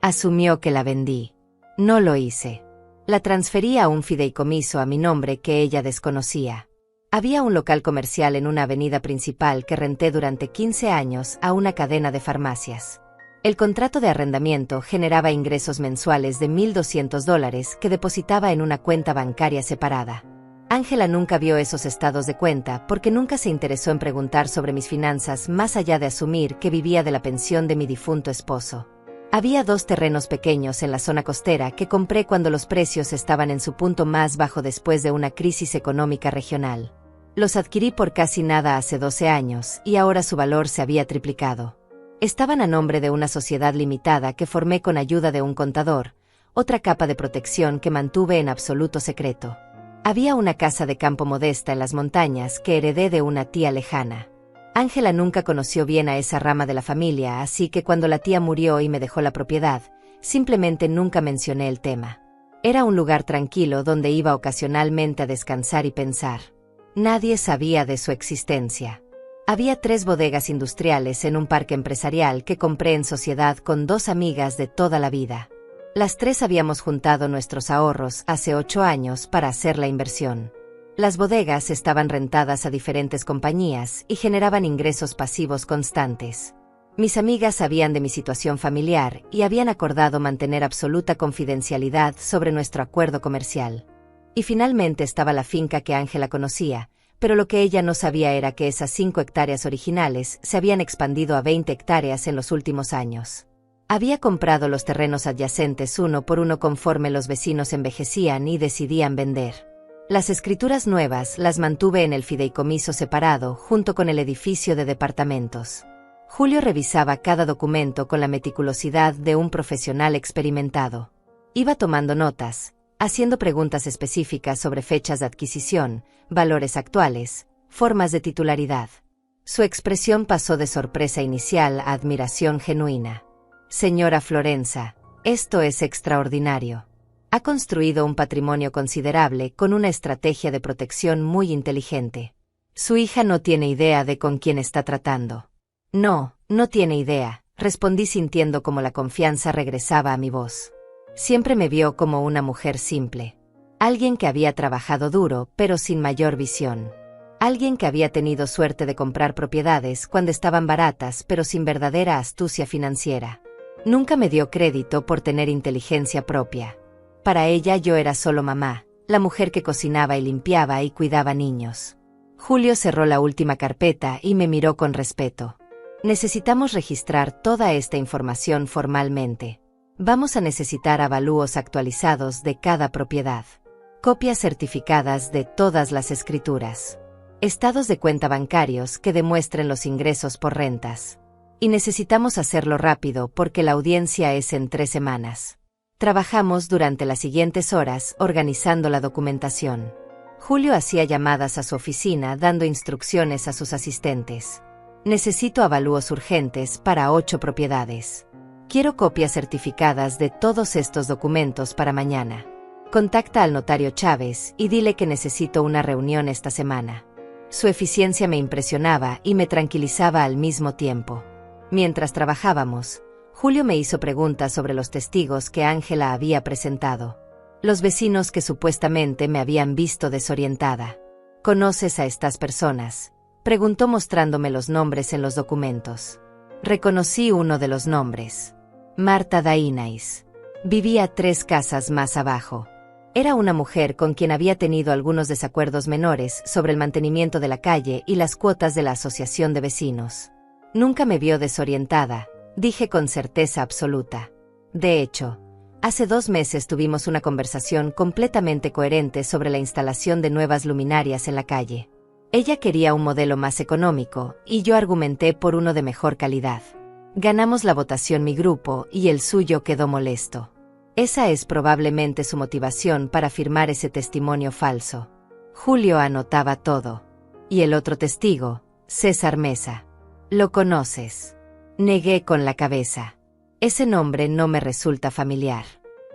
Asumió que la vendí. No lo hice. La transferí a un fideicomiso a mi nombre que ella desconocía. Había un local comercial en una avenida principal que renté durante 15 años a una cadena de farmacias. El contrato de arrendamiento generaba ingresos mensuales de $1,200 que depositaba en una cuenta bancaria separada. Ángela nunca vio esos estados de cuenta porque nunca se interesó en preguntar sobre mis finanzas más allá de asumir que vivía de la pensión de mi difunto esposo. Había 2 terrenos pequeños en la zona costera que compré cuando los precios estaban en su punto más bajo después de una crisis económica regional. Los adquirí por casi nada hace 12 años y ahora su valor se había triplicado. Estaban a nombre de una sociedad limitada que formé con ayuda de un contador, otra capa de protección que mantuve en absoluto secreto. Había una casa de campo modesta en las montañas que heredé de una tía lejana. Ángela nunca conoció bien a esa rama de la familia, así que cuando la tía murió y me dejó la propiedad, simplemente nunca mencioné el tema. Era un lugar tranquilo donde iba ocasionalmente a descansar y pensar. Nadie sabía de su existencia. Había 3 bodegas industriales en un parque empresarial que compré en sociedad con 2 amigas de toda la vida. Las 3 habíamos juntado nuestros ahorros hace 8 años para hacer la inversión. Las bodegas estaban rentadas a diferentes compañías y generaban ingresos pasivos constantes. Mis amigas sabían de mi situación familiar y habían acordado mantener absoluta confidencialidad sobre nuestro acuerdo comercial. Y finalmente estaba la finca que Ángela conocía, pero lo que ella no sabía era que esas 5 hectáreas originales se habían expandido a 20 hectáreas en los últimos años. Había comprado los terrenos adyacentes uno por uno conforme los vecinos envejecían y decidían vender. Las escrituras nuevas las mantuve en el fideicomiso separado junto con el edificio de departamentos. Julio revisaba cada documento con la meticulosidad de un profesional experimentado. Iba tomando notas, haciendo preguntas específicas sobre fechas de adquisición, valores actuales, formas de titularidad. Su expresión pasó de sorpresa inicial a admiración genuina. Señora Florenza, esto es extraordinario. Ha construido un patrimonio considerable con una estrategia de protección muy inteligente. Su hija no tiene idea de con quién está tratando. No, no tiene idea, respondí sintiendo como la confianza regresaba a mi voz. Siempre me vio como una mujer simple. Alguien que había trabajado duro, pero sin mayor visión. Alguien que había tenido suerte de comprar propiedades cuando estaban baratas, pero sin verdadera astucia financiera. Nunca me dio crédito por tener inteligencia propia. Para ella yo era solo mamá, la mujer que cocinaba y limpiaba y cuidaba niños. Julio cerró la última carpeta y me miró con respeto. Necesitamos registrar toda esta información formalmente. Vamos a necesitar avalúos actualizados de cada propiedad, copias certificadas de todas las escrituras, estados de cuenta bancarios que demuestren los ingresos por rentas. Y necesitamos hacerlo rápido porque la audiencia es en 3 semanas. Trabajamos durante las siguientes horas organizando la documentación. Julio hacía llamadas a su oficina dando instrucciones a sus asistentes. Necesito avalúos urgentes para 8 propiedades. Quiero copias certificadas de todos estos documentos para mañana. Contacta al notario Chávez y dile que necesito una reunión esta semana. Su eficiencia me impresionaba y me tranquilizaba al mismo tiempo. Mientras trabajábamos, Julio me hizo preguntas sobre los testigos que Ángela había presentado. Los vecinos que supuestamente me habían visto desorientada. ¿Conoces a estas personas?, preguntó mostrándome los nombres en los documentos. Reconocí uno de los nombres. Marta Dainais. Vivía 3 casas más abajo. Era una mujer con quien había tenido algunos desacuerdos menores sobre el mantenimiento de la calle y las cuotas de la asociación de vecinos. Nunca me vio desorientada, dije con certeza absoluta. De hecho, hace 2 meses tuvimos una conversación completamente coherente sobre la instalación de nuevas luminarias en la calle. Ella quería un modelo más económico y yo argumenté por uno de mejor calidad. Ganamos la votación mi grupo y el suyo quedó molesto. Esa es probablemente su motivación para firmar ese testimonio falso. Julio anotaba todo. Y el otro testigo, César Mesa. ¿Lo conoces? Negué con la cabeza. Ese nombre no me resulta familiar.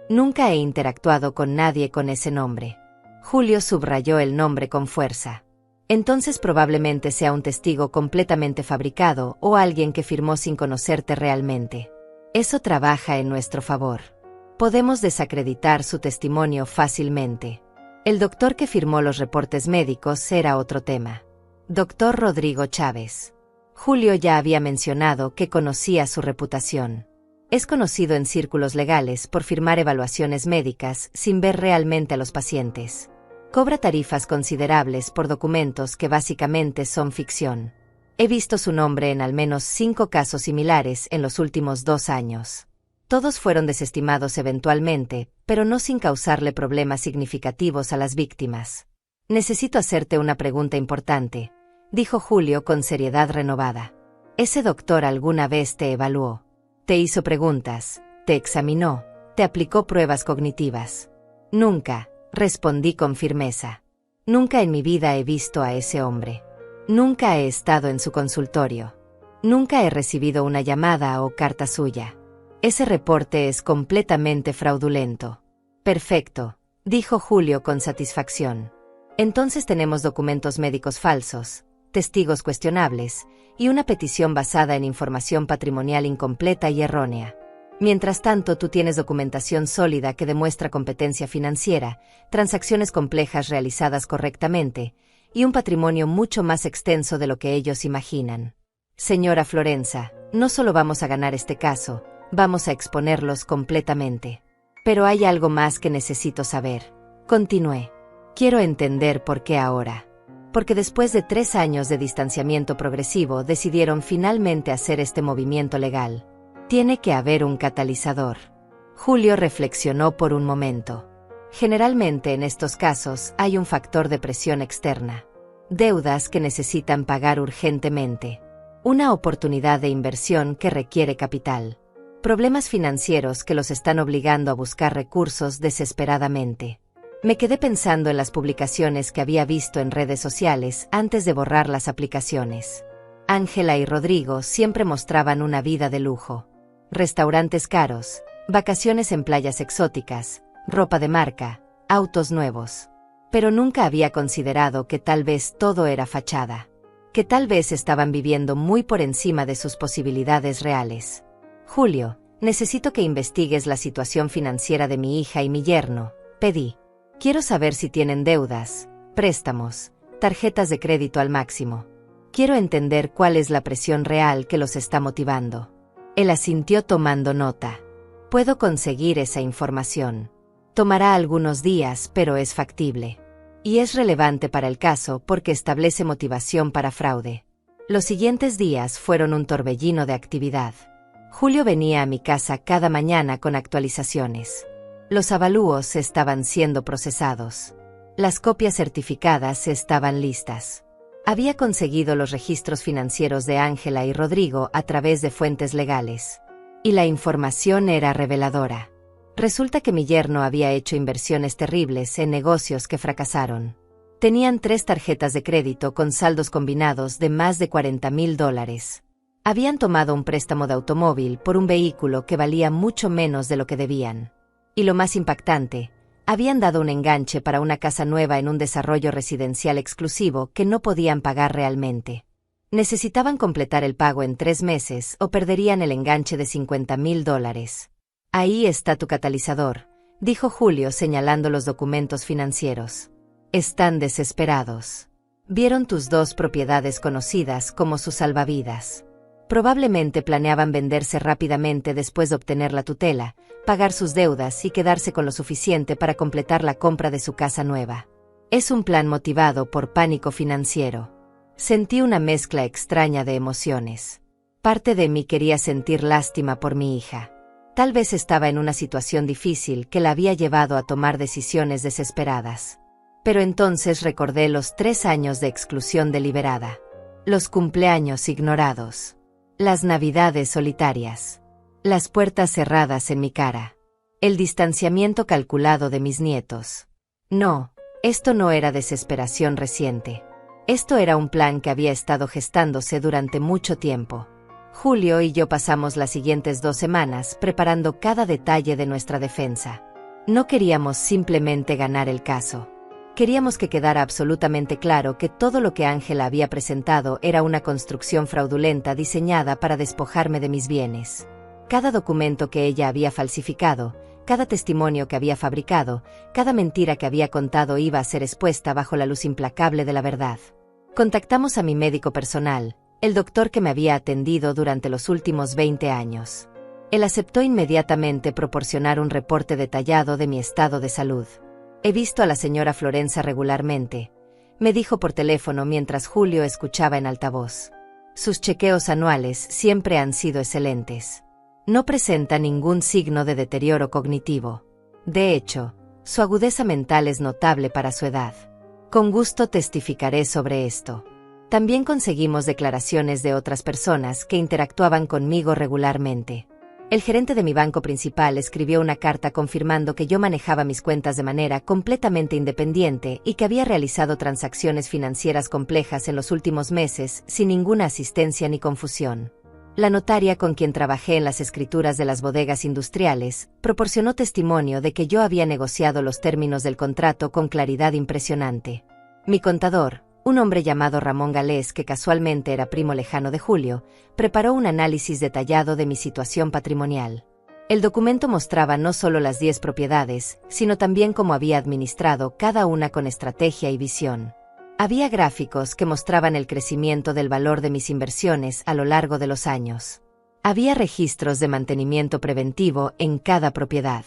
Nunca he interactuado con nadie con ese nombre. Julio subrayó el nombre con fuerza. Entonces probablemente sea un testigo completamente fabricado o alguien que firmó sin conocerte realmente. Eso trabaja en nuestro favor. Podemos desacreditar su testimonio fácilmente. El doctor que firmó los reportes médicos era otro tema. Doctor Rodrigo Chávez. Julio ya había mencionado que conocía su reputación. Es conocido en círculos legales por firmar evaluaciones médicas sin ver realmente a los pacientes. Cobra tarifas considerables por documentos que básicamente son ficción. He visto su nombre en al menos 5 casos similares en los últimos 2 años. Todos fueron desestimados eventualmente, pero no sin causarle problemas significativos a las víctimas. Necesito hacerte una pregunta importante, dijo Julio con seriedad renovada. ¿Ese doctor alguna vez te evaluó? ¿Te hizo preguntas? ¿Te examinó? ¿Te aplicó pruebas cognitivas? Nunca, respondí con firmeza. Nunca en mi vida he visto a ese hombre. Nunca he estado en su consultorio. Nunca he recibido una llamada o carta suya. Ese reporte es completamente fraudulento. Perfecto, dijo Julio con satisfacción. Entonces tenemos documentos médicos falsos, testigos cuestionables, y una petición basada en información patrimonial incompleta y errónea. Mientras tanto, tú tienes documentación sólida que demuestra competencia financiera, transacciones complejas realizadas correctamente, y un patrimonio mucho más extenso de lo que ellos imaginan. Señora Florenza, no solo vamos a ganar este caso, vamos a exponerlos completamente. Pero hay algo más que necesito saber. Continué. Quiero entender por qué ahora. Porque después de 3 años de distanciamiento progresivo decidieron finalmente hacer este movimiento legal. Tiene que haber un catalizador. Julio reflexionó por un momento. Generalmente en estos casos hay un factor de presión externa. Deudas que necesitan pagar urgentemente. Una oportunidad de inversión que requiere capital. Problemas financieros que los están obligando a buscar recursos desesperadamente. Me quedé pensando en las publicaciones que había visto en redes sociales antes de borrar las aplicaciones. Ángela y Rodrigo siempre mostraban una vida de lujo. Restaurantes caros, vacaciones en playas exóticas, ropa de marca, autos nuevos. Pero nunca había considerado que tal vez todo era fachada. Que tal vez estaban viviendo muy por encima de sus posibilidades reales. Julio, necesito que investigues la situación financiera de mi hija y mi yerno, pedí. Quiero saber si tienen deudas, préstamos, tarjetas de crédito al máximo. Quiero entender cuál es la presión real que los está motivando. Él asintió tomando nota. Puedo conseguir esa información. Tomará algunos días, pero es factible. Y es relevante para el caso porque establece motivación para fraude. Los siguientes días fueron un torbellino de actividad. Julio venía a mi casa cada mañana con actualizaciones. Los avalúos estaban siendo procesados. Las copias certificadas estaban listas. Había conseguido los registros financieros de Ángela y Rodrigo a través de fuentes legales. Y la información era reveladora. Resulta que mi yerno había hecho inversiones terribles en negocios que fracasaron. Tenían 3 tarjetas de crédito con saldos combinados de más de $40,000. Habían tomado un préstamo de automóvil por un vehículo que valía mucho menos de lo que debían. Y lo más impactante, habían dado un enganche para una casa nueva en un desarrollo residencial exclusivo que no podían pagar realmente. Necesitaban completar el pago en 3 meses o perderían el enganche de $50,000. Ahí está tu catalizador, dijo Julio señalando los documentos financieros. Están desesperados. Vieron tus 2 propiedades conocidas como sus salvavidas. Probablemente planeaban venderse rápidamente después de obtener la tutela, pagar sus deudas y quedarse con lo suficiente para completar la compra de su casa nueva. Es un plan motivado por pánico financiero. Sentí una mezcla extraña de emociones. Parte de mí quería sentir lástima por mi hija. Tal vez estaba en una situación difícil que la había llevado a tomar decisiones desesperadas. Pero entonces recordé los 3 años de exclusión deliberada. Los cumpleaños ignorados. Las navidades solitarias. Las puertas cerradas en mi cara. El distanciamiento calculado de mis nietos. No, esto no era desesperación reciente. Esto era un plan que había estado gestándose durante mucho tiempo. Julio y yo pasamos las siguientes 2 semanas preparando cada detalle de nuestra defensa. No queríamos simplemente ganar el caso. Queríamos que quedara absolutamente claro que todo lo que Ángela había presentado era una construcción fraudulenta diseñada para despojarme de mis bienes. Cada documento que ella había falsificado, cada testimonio que había fabricado, cada mentira que había contado iba a ser expuesta bajo la luz implacable de la verdad. Contactamos a mi médico personal, el doctor que me había atendido durante los últimos 20 años. Él aceptó inmediatamente proporcionar un reporte detallado de mi estado de salud. He visto a la señora Florenza regularmente, me dijo por teléfono mientras Julio escuchaba en altavoz. Sus chequeos anuales siempre han sido excelentes. No presenta ningún signo de deterioro cognitivo. De hecho, su agudeza mental es notable para su edad. Con gusto testificaré sobre esto. También conseguimos declaraciones de otras personas que interactuaban conmigo regularmente. El gerente de mi banco principal escribió una carta confirmando que yo manejaba mis cuentas de manera completamente independiente y que había realizado transacciones financieras complejas en los últimos meses sin ninguna asistencia ni confusión. La notaria con quien trabajé en las escrituras de las bodegas industriales proporcionó testimonio de que yo había negociado los términos del contrato con claridad impresionante. Mi contador, un hombre llamado Ramón Galés que casualmente era primo lejano de Julio, preparó un análisis detallado de mi situación patrimonial. El documento mostraba no solo las 10 propiedades, sino también cómo había administrado cada una con estrategia y visión. Había gráficos que mostraban el crecimiento del valor de mis inversiones a lo largo de los años. Había registros de mantenimiento preventivo en cada propiedad.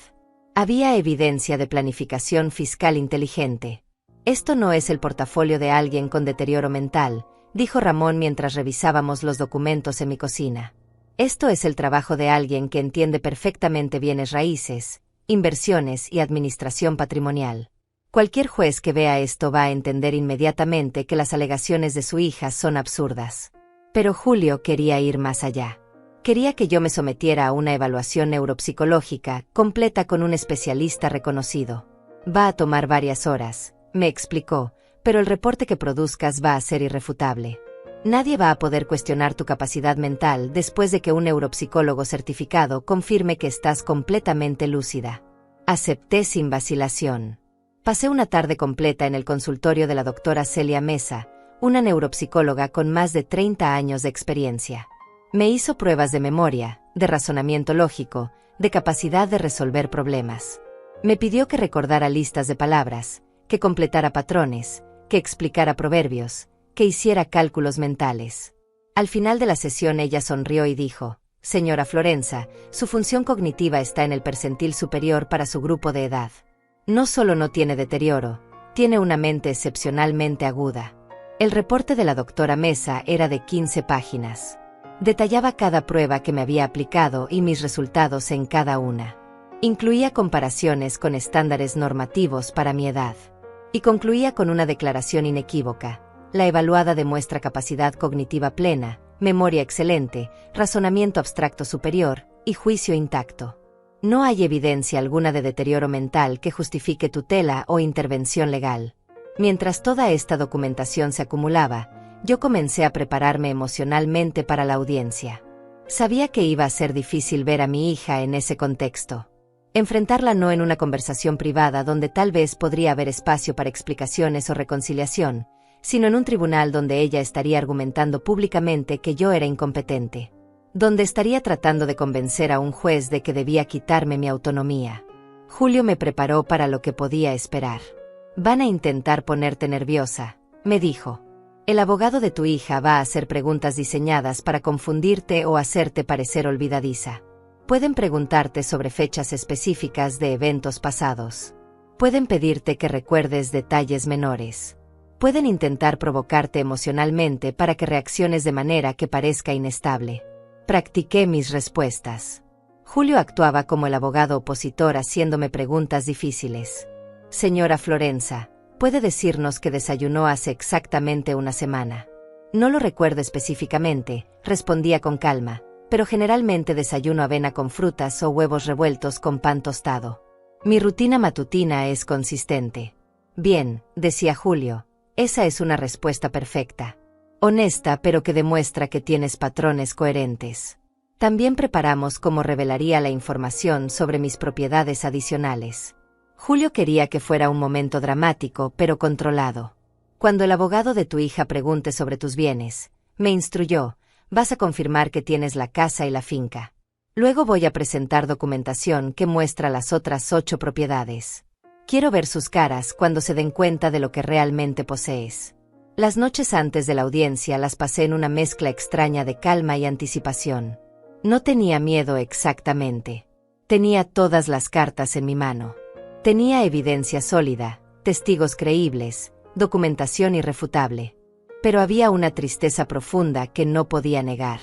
Había evidencia de planificación fiscal inteligente. Esto no es el portafolio de alguien con deterioro mental, dijo Ramón mientras revisábamos los documentos en mi cocina. Esto es el trabajo de alguien que entiende perfectamente bienes raíces, inversiones y administración patrimonial. Cualquier juez que vea esto va a entender inmediatamente que las alegaciones de su hija son absurdas. Pero Julio quería ir más allá. Quería que yo me sometiera a una evaluación neuropsicológica completa con un especialista reconocido. Va a tomar varias horas, me explicó, pero el reporte que produzcas va a ser irrefutable. Nadie va a poder cuestionar tu capacidad mental después de que un neuropsicólogo certificado confirme que estás completamente lúcida. Acepté sin vacilación. Pasé una tarde completa en el consultorio de la doctora Celia Mesa, una neuropsicóloga con más de 30 años de experiencia. Me hizo pruebas de memoria, de razonamiento lógico, de capacidad de resolver problemas. Me pidió que recordara listas de palabras, que completara patrones, que explicara proverbios, que hiciera cálculos mentales. Al final de la sesión ella sonrió y dijo: «Señora Florenza, su función cognitiva está en el percentil superior para su grupo de edad. No solo no tiene deterioro, tiene una mente excepcionalmente aguda. El reporte de la doctora Mesa era de 15 páginas. Detallaba cada prueba que me había aplicado y mis resultados en cada una. Incluía comparaciones con estándares normativos para mi edad. Y concluía con una declaración inequívoca. La evaluada demuestra capacidad cognitiva plena, memoria excelente, razonamiento abstracto superior y juicio intacto. No hay evidencia alguna de deterioro mental que justifique tutela o intervención legal. Mientras toda esta documentación se acumulaba, yo comencé a prepararme emocionalmente para la audiencia. Sabía que iba a ser difícil ver a mi hija en ese contexto. Enfrentarla no en una conversación privada donde tal vez podría haber espacio para explicaciones o reconciliación, sino en un tribunal donde ella estaría argumentando públicamente que yo era incompetente. Donde estaría tratando de convencer a un juez de que debía quitarme mi autonomía. Julio me preparó para lo que podía esperar. Van a intentar ponerte nerviosa, me dijo. El abogado de tu hija va a hacer preguntas diseñadas para confundirte o hacerte parecer olvidadiza. Pueden preguntarte sobre fechas específicas de eventos pasados. Pueden pedirte que recuerdes detalles menores. Pueden intentar provocarte emocionalmente para que reacciones de manera que parezca inestable. Practiqué mis respuestas. Julio actuaba como el abogado opositor haciéndome preguntas difíciles. Señora Florenza, ¿puede decirnos que desayunó hace exactamente una semana? No lo recuerdo específicamente, respondía con calma, pero generalmente desayuno avena con frutas o huevos revueltos con pan tostado. Mi rutina matutina es consistente. Bien, decía Julio, esa es una respuesta perfecta. Honesta, pero que demuestra que tienes patrones coherentes. También preparamos cómo revelaría la información sobre mis propiedades adicionales. Julio quería que fuera un momento dramático, pero controlado. Cuando el abogado de tu hija pregunte sobre tus bienes, me instruyó, vas a confirmar que tienes la casa y la finca. Luego voy a presentar documentación que muestra las otras 8 propiedades. Quiero ver sus caras cuando se den cuenta de lo que realmente posees. Las noches antes de la audiencia las pasé en una mezcla extraña de calma y anticipación. No tenía miedo exactamente. Tenía todas las cartas en mi mano. Tenía evidencia sólida, testigos creíbles, documentación irrefutable. Pero había una tristeza profunda que no podía negar.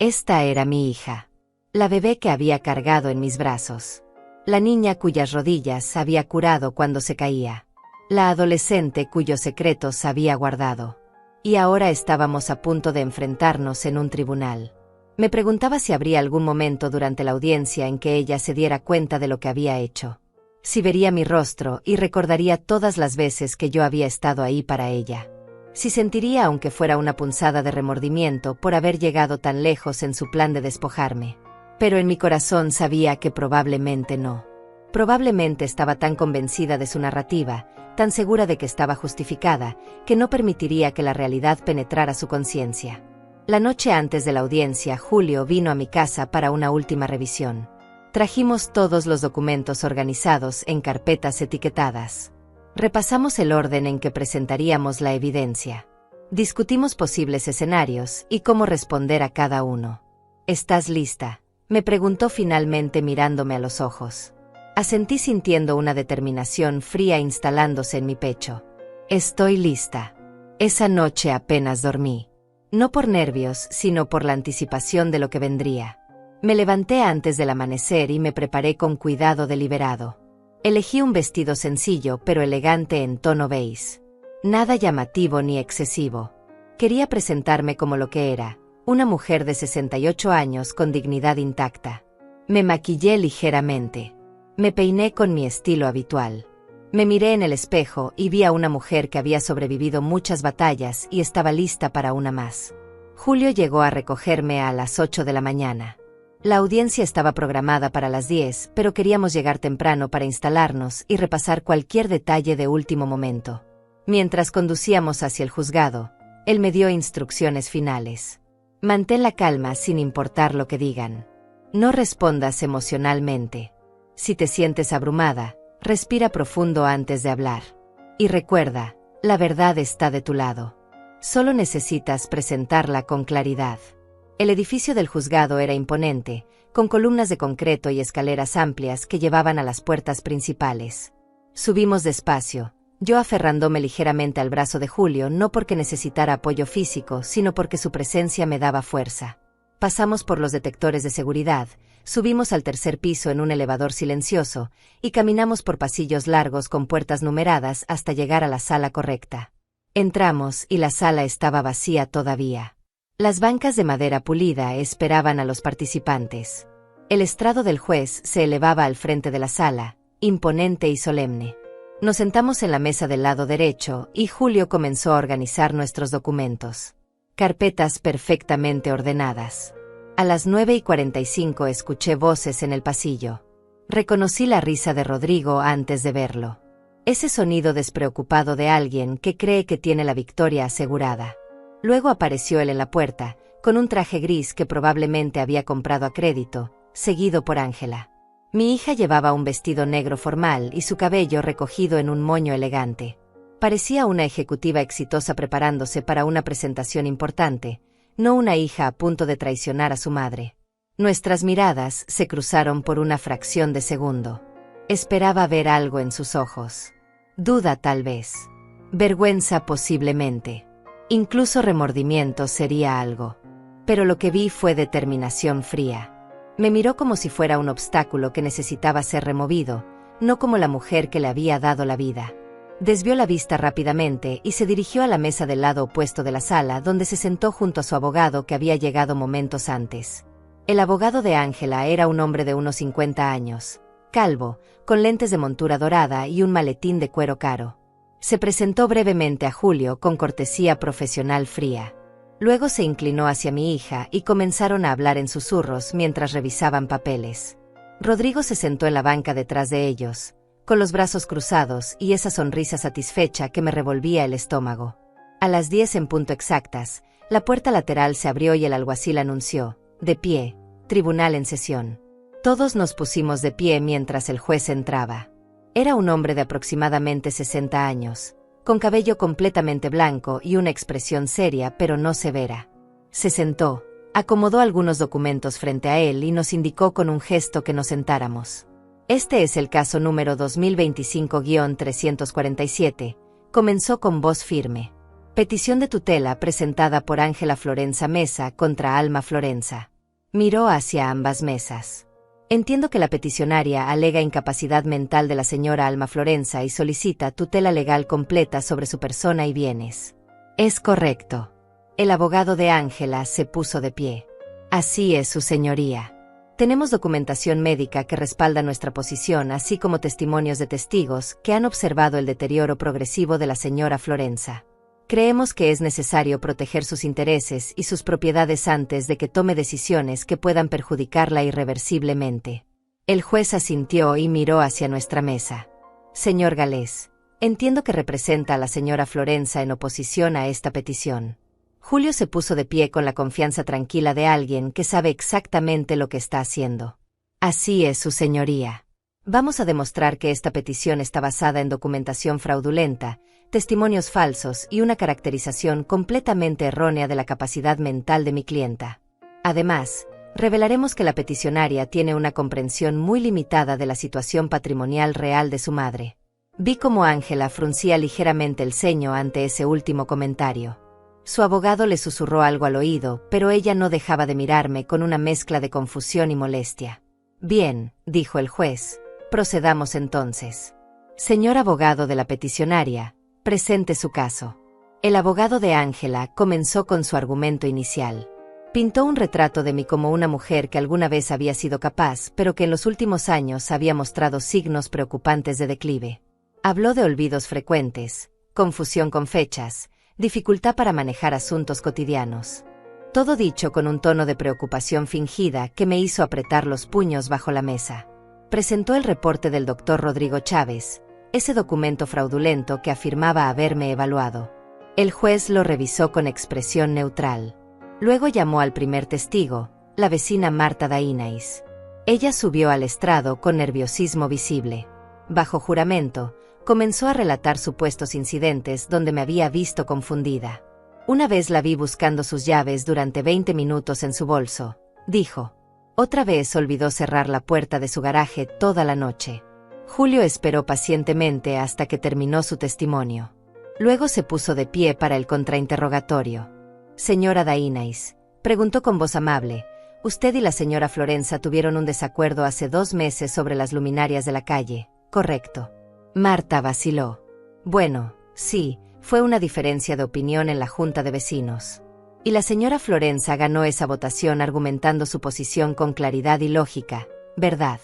Esta era mi hija. La bebé que había cargado en mis brazos. La niña cuyas rodillas había curado cuando se caía. La adolescente cuyos secretos había guardado. Y ahora estábamos a punto de enfrentarnos en un tribunal. Me preguntaba si habría algún momento durante la audiencia en que ella se diera cuenta de lo que había hecho. Si vería mi rostro y recordaría todas las veces que yo había estado ahí para ella. Si sentiría aunque fuera una punzada de remordimiento por haber llegado tan lejos en su plan de despojarme. Pero en mi corazón sabía que probablemente no. Probablemente estaba tan convencida de su narrativa, tan segura de que estaba justificada, que no permitiría que la realidad penetrara su conciencia. La noche antes de la audiencia, Julio vino a mi casa para una última revisión. Trajimos todos los documentos organizados en carpetas etiquetadas. Repasamos el orden en que presentaríamos la evidencia. Discutimos posibles escenarios y cómo responder a cada uno. ¿Estás lista?, me preguntó finalmente mirándome a los ojos. Asentí sintiendo una determinación fría instalándose en mi pecho. Estoy lista. Esa noche apenas dormí. No por nervios, sino por la anticipación de lo que vendría. Me levanté antes del amanecer y me preparé con cuidado deliberado. Elegí un vestido sencillo pero elegante en tono beige. Nada llamativo ni excesivo. Quería presentarme como lo que era, una mujer de 68 años con dignidad intacta. Me maquillé ligeramente. Me peiné con mi estilo habitual. Me miré en el espejo y vi a una mujer que había sobrevivido muchas batallas y estaba lista para una más. Julio llegó a recogerme a las 8 de la mañana. La audiencia estaba programada para las 10, pero queríamos llegar temprano para instalarnos y repasar cualquier detalle de último momento. Mientras conducíamos hacia el juzgado, él me dio instrucciones finales. Mantén la calma sin importar lo que digan. No respondas emocionalmente. Si te sientes abrumada, respira profundo antes de hablar. Y recuerda, la verdad está de tu lado. Solo necesitas presentarla con claridad. El edificio del juzgado era imponente, con columnas de concreto y escaleras amplias que llevaban a las puertas principales. Subimos despacio, yo aferrándome ligeramente al brazo de Julio no porque necesitara apoyo físico, sino porque su presencia me daba fuerza. Pasamos por los detectores de seguridad, subimos al tercer piso en un elevador silencioso, y caminamos por pasillos largos con puertas numeradas hasta llegar a la sala correcta. Entramos y la sala estaba vacía todavía. Las bancas de madera pulida esperaban a los participantes. El estrado del juez se elevaba al frente de la sala, imponente y solemne. Nos sentamos en la mesa del lado derecho y Julio comenzó a organizar nuestros documentos. Carpetas perfectamente ordenadas. A las 9:45 escuché voces en el pasillo. Reconocí la risa de Rodrigo antes de verlo. Ese sonido despreocupado de alguien que cree que tiene la victoria asegurada. Luego apareció él en la puerta, con un traje gris que probablemente había comprado a crédito, seguido por Ángela. Mi hija llevaba un vestido negro formal y su cabello recogido en un moño elegante. Parecía una ejecutiva exitosa preparándose para una presentación importante, no una hija a punto de traicionar a su madre. Nuestras miradas se cruzaron por una fracción de segundo. Esperaba ver algo en sus ojos. Duda tal vez. Vergüenza posiblemente. Incluso remordimiento sería algo. Pero lo que vi fue determinación fría. Me miró como si fuera un obstáculo que necesitaba ser removido, no como la mujer que le había dado la vida. Desvió la vista rápidamente y se dirigió a la mesa del lado opuesto de la sala, donde se sentó junto a su abogado que había llegado momentos antes. El abogado de Ángela era un hombre de unos 50 años, calvo, con lentes de montura dorada y un maletín de cuero caro. Se presentó brevemente a Julio con cortesía profesional fría. Luego se inclinó hacia mi hija y comenzaron a hablar en susurros mientras revisaban papeles. Rodrigo se sentó en la banca detrás de ellos, con los brazos cruzados y esa sonrisa satisfecha que me revolvía el estómago. A las 10 en punto exactas, la puerta lateral se abrió y el alguacil anunció: de pie, tribunal en sesión. Todos nos pusimos de pie mientras el juez entraba. Era un hombre de aproximadamente 60 años, con cabello completamente blanco y una expresión seria pero no severa. Se sentó, acomodó algunos documentos frente a él y nos indicó con un gesto que nos sentáramos. Este es el caso número 2025-347, comenzó con voz firme. Petición de tutela presentada por Ángela Florenza Mesa contra Alma Florenza. Miró hacia ambas mesas. Entiendo que la peticionaria alega incapacidad mental de la señora Alma Florenza y solicita tutela legal completa sobre su persona y bienes. Es correcto. El abogado de Ángela se puso de pie. Así es, su señoría. Tenemos documentación médica que respalda nuestra posición, así como testimonios de testigos que han observado el deterioro progresivo de la señora Florenza. Creemos que es necesario proteger sus intereses y sus propiedades antes de que tome decisiones que puedan perjudicarla irreversiblemente. El juez asintió y miró hacia nuestra mesa. Señor Galés, entiendo que representa a la señora Florenza en oposición a esta petición. Julio se puso de pie con la confianza tranquila de alguien que sabe exactamente lo que está haciendo. Así es, su señoría. Vamos a demostrar que esta petición está basada en documentación fraudulenta, testimonios falsos y una caracterización completamente errónea de la capacidad mental de mi clienta. Además, revelaremos que la peticionaria tiene una comprensión muy limitada de la situación patrimonial real de su madre. Vi cómo Ángela fruncía ligeramente el ceño ante ese último comentario. Su abogado le susurró algo al oído, pero ella no dejaba de mirarme con una mezcla de confusión y molestia. Bien, dijo el juez, procedamos entonces. Señor abogado de la peticionaria, presente su caso. El abogado de Ángela comenzó con su argumento inicial. Pintó un retrato de mí como una mujer que alguna vez había sido capaz, pero que en los últimos años había mostrado signos preocupantes de declive. Habló de olvidos frecuentes, confusión con fechas, dificultad para manejar asuntos cotidianos. Todo dicho con un tono de preocupación fingida que me hizo apretar los puños bajo la mesa. Presentó el reporte del doctor Rodrigo Chávez, ese documento fraudulento que afirmaba haberme evaluado. El juez lo revisó con expresión neutral. Luego llamó al primer testigo, la vecina Marta Dainais. Ella subió al estrado con nerviosismo visible. Bajo juramento, comenzó a relatar supuestos incidentes donde me había visto confundida. Una vez la vi buscando sus llaves durante 20 minutos en su bolso, dijo. Otra vez olvidó cerrar la puerta de su garaje toda la noche. Julio esperó pacientemente hasta que terminó su testimonio. Luego se puso de pie para el contrainterrogatorio. Señora Dainais, preguntó con voz amable, usted y la señora Florenza tuvieron un desacuerdo hace 2 meses sobre las luminarias de la calle, ¿correcto? Marta vaciló. Bueno, sí, fue una diferencia de opinión en la junta de vecinos. Y la señora Florenza ganó esa votación argumentando su posición con claridad y lógica, ¿verdad?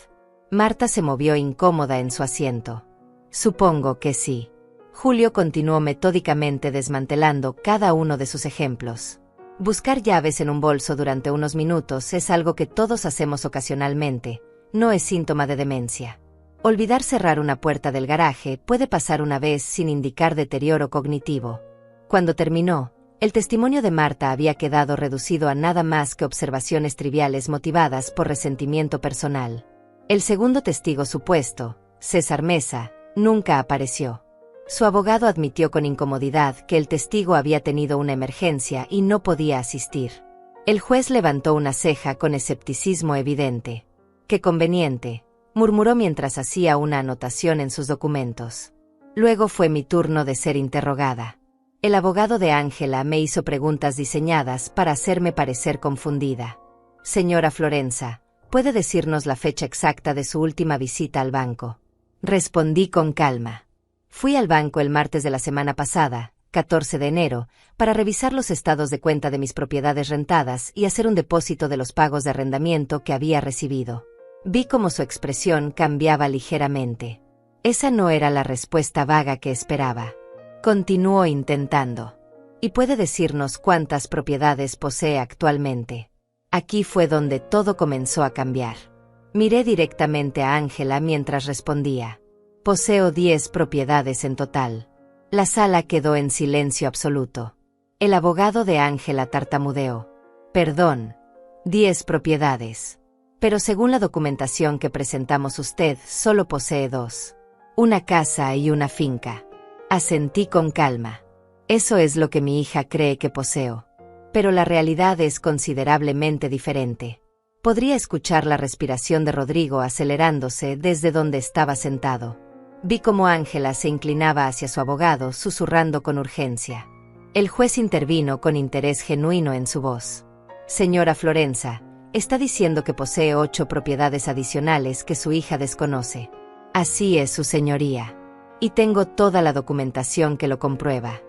Marta se movió incómoda en su asiento. Supongo que sí. Julio continuó metódicamente desmantelando cada uno de sus ejemplos. Buscar llaves en un bolso durante unos minutos es algo que todos hacemos ocasionalmente, no es síntoma de demencia. Olvidar cerrar una puerta del garaje puede pasar una vez sin indicar deterioro cognitivo. Cuando terminó, el testimonio de Marta había quedado reducido a nada más que observaciones triviales motivadas por resentimiento personal. El segundo testigo supuesto, César Mesa, nunca apareció. Su abogado admitió con incomodidad que el testigo había tenido una emergencia y no podía asistir. El juez levantó una ceja con escepticismo evidente. «Qué conveniente», murmuró mientras hacía una anotación en sus documentos. Luego fue mi turno de ser interrogada. El abogado de Ángela me hizo preguntas diseñadas para hacerme parecer confundida. «Señora Florenza, ¿puede decirnos la fecha exacta de su última visita al banco?». Respondí con calma. Fui al banco el martes de la semana pasada, 14 de enero, para revisar los estados de cuenta de mis propiedades rentadas y hacer un depósito de los pagos de arrendamiento que había recibido. Vi cómo su expresión cambiaba ligeramente. Esa no era la respuesta vaga que esperaba. Continuó intentando. ¿Y puede decirnos cuántas propiedades posee actualmente? Aquí fue donde todo comenzó a cambiar. Miré directamente a Ángela mientras respondía. Poseo 10 propiedades en total. La sala quedó en silencio absoluto. El abogado de Ángela tartamudeó. Perdón. 10 propiedades. Pero según la documentación que presentamos usted, solo posee 2. Una casa y una finca. Asentí con calma. Eso es lo que mi hija cree que poseo. Pero la realidad es considerablemente diferente. Podría escuchar la respiración de Rodrigo acelerándose desde donde estaba sentado. Vi cómo Ángela se inclinaba hacia su abogado, susurrando con urgencia. El juez intervino con interés genuino en su voz. Señora Florenza, está diciendo que posee 8 propiedades adicionales que su hija desconoce. Así es, su señoría. Y tengo toda la documentación que lo comprueba.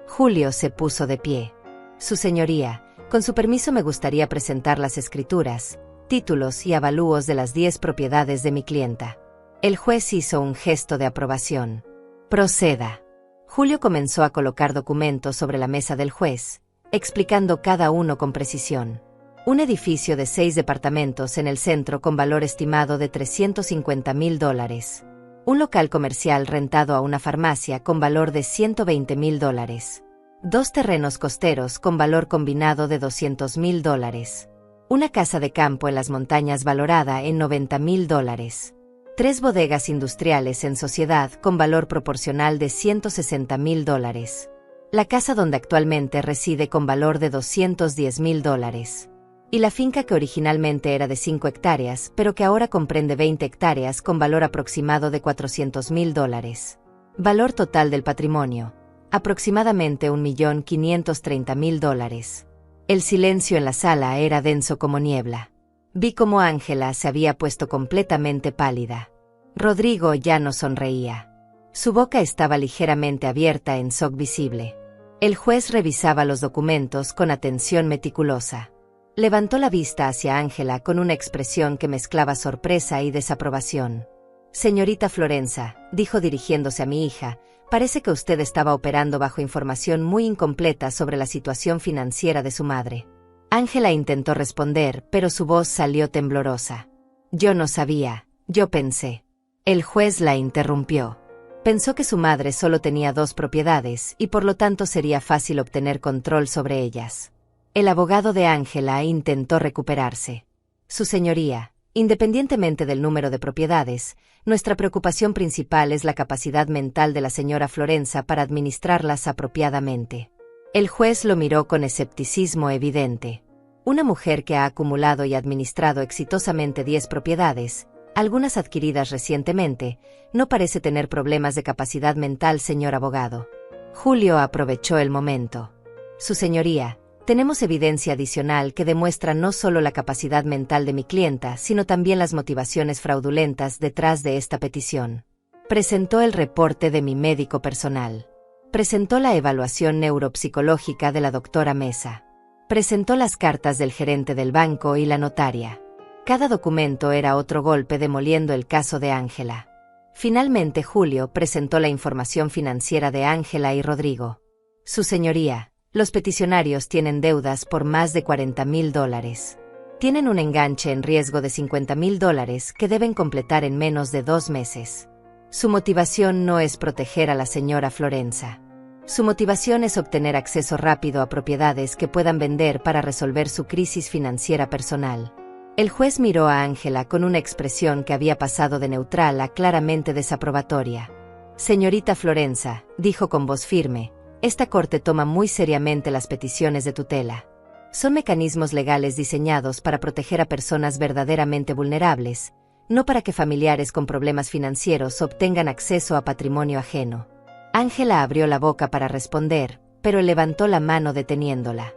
Julio se puso de pie. Su señoría, con su permiso me gustaría presentar las escrituras, títulos y avalúos de las 10 propiedades de mi clienta. El juez hizo un gesto de aprobación. Proceda. Julio comenzó a colocar documentos sobre la mesa del juez, explicando cada uno con precisión. Un edificio de 6 departamentos en el centro con valor estimado de $350,000. Un local comercial rentado a una farmacia con valor de $120,000. 2 terrenos costeros con valor combinado de $200,000. Una casa de campo en las montañas valorada en $90,000. 3 bodegas industriales en sociedad con valor proporcional de $160,000. La casa donde actualmente reside con valor de $210,000. Y la finca que originalmente era de 5 hectáreas, pero que ahora comprende 20 hectáreas con valor aproximado de $400,000. Valor total del patrimonio, aproximadamente $1,530,000. El silencio en la sala era denso como niebla. Vi cómo Ángela se había puesto completamente pálida. Rodrigo ya no sonreía. Su boca estaba ligeramente abierta en shock visible. El juez revisaba los documentos con atención meticulosa. Levantó la vista hacia Ángela con una expresión que mezclaba sorpresa y desaprobación. Señorita Florenza, dijo dirigiéndose a mi hija, parece que usted estaba operando bajo información muy incompleta sobre la situación financiera de su madre. Ángela intentó responder, pero su voz salió temblorosa. Yo no sabía, yo pensé. El juez la interrumpió. Pensó que su madre solo tenía 2 propiedades y por lo tanto sería fácil obtener control sobre ellas. El abogado de Ángela intentó recuperarse. Su señoría, independientemente del número de propiedades, nuestra preocupación principal es la capacidad mental de la señora Florenza para administrarlas apropiadamente. El juez lo miró con escepticismo evidente. Una mujer que ha acumulado y administrado exitosamente 10 propiedades, Algunas adquiridas recientemente. No parece tener problemas de capacidad mental, señor abogado. Julio aprovechó el momento. Su señoría, tenemos evidencia adicional que demuestra no solo la capacidad mental de mi clienta, sino también las motivaciones fraudulentas detrás de esta petición. Presentó el reporte de mi médico personal. Presentó la evaluación neuropsicológica de la doctora Mesa. Presentó las cartas del gerente del banco y la notaria. Cada documento era otro golpe demoliendo el caso de Ángela. Finalmente Julio presentó la información financiera de Ángela y Rodrigo. Su señoría, los peticionarios tienen deudas por más de $40,000. Tienen un enganche en riesgo de $50,000 que deben completar en menos de 2 meses. Su motivación no es proteger a la señora Florenza. Su motivación es obtener acceso rápido a propiedades que puedan vender para resolver su crisis financiera personal. El juez miró a Ángela con una expresión que había pasado de neutral a claramente desaprobatoria. Señorita Florenza, dijo con voz firme, esta corte toma muy seriamente las peticiones de tutela. Son mecanismos legales diseñados para proteger a personas verdaderamente vulnerables, no para que familiares con problemas financieros obtengan acceso a patrimonio ajeno. Ángela abrió la boca para responder, pero levantó la mano deteniéndola.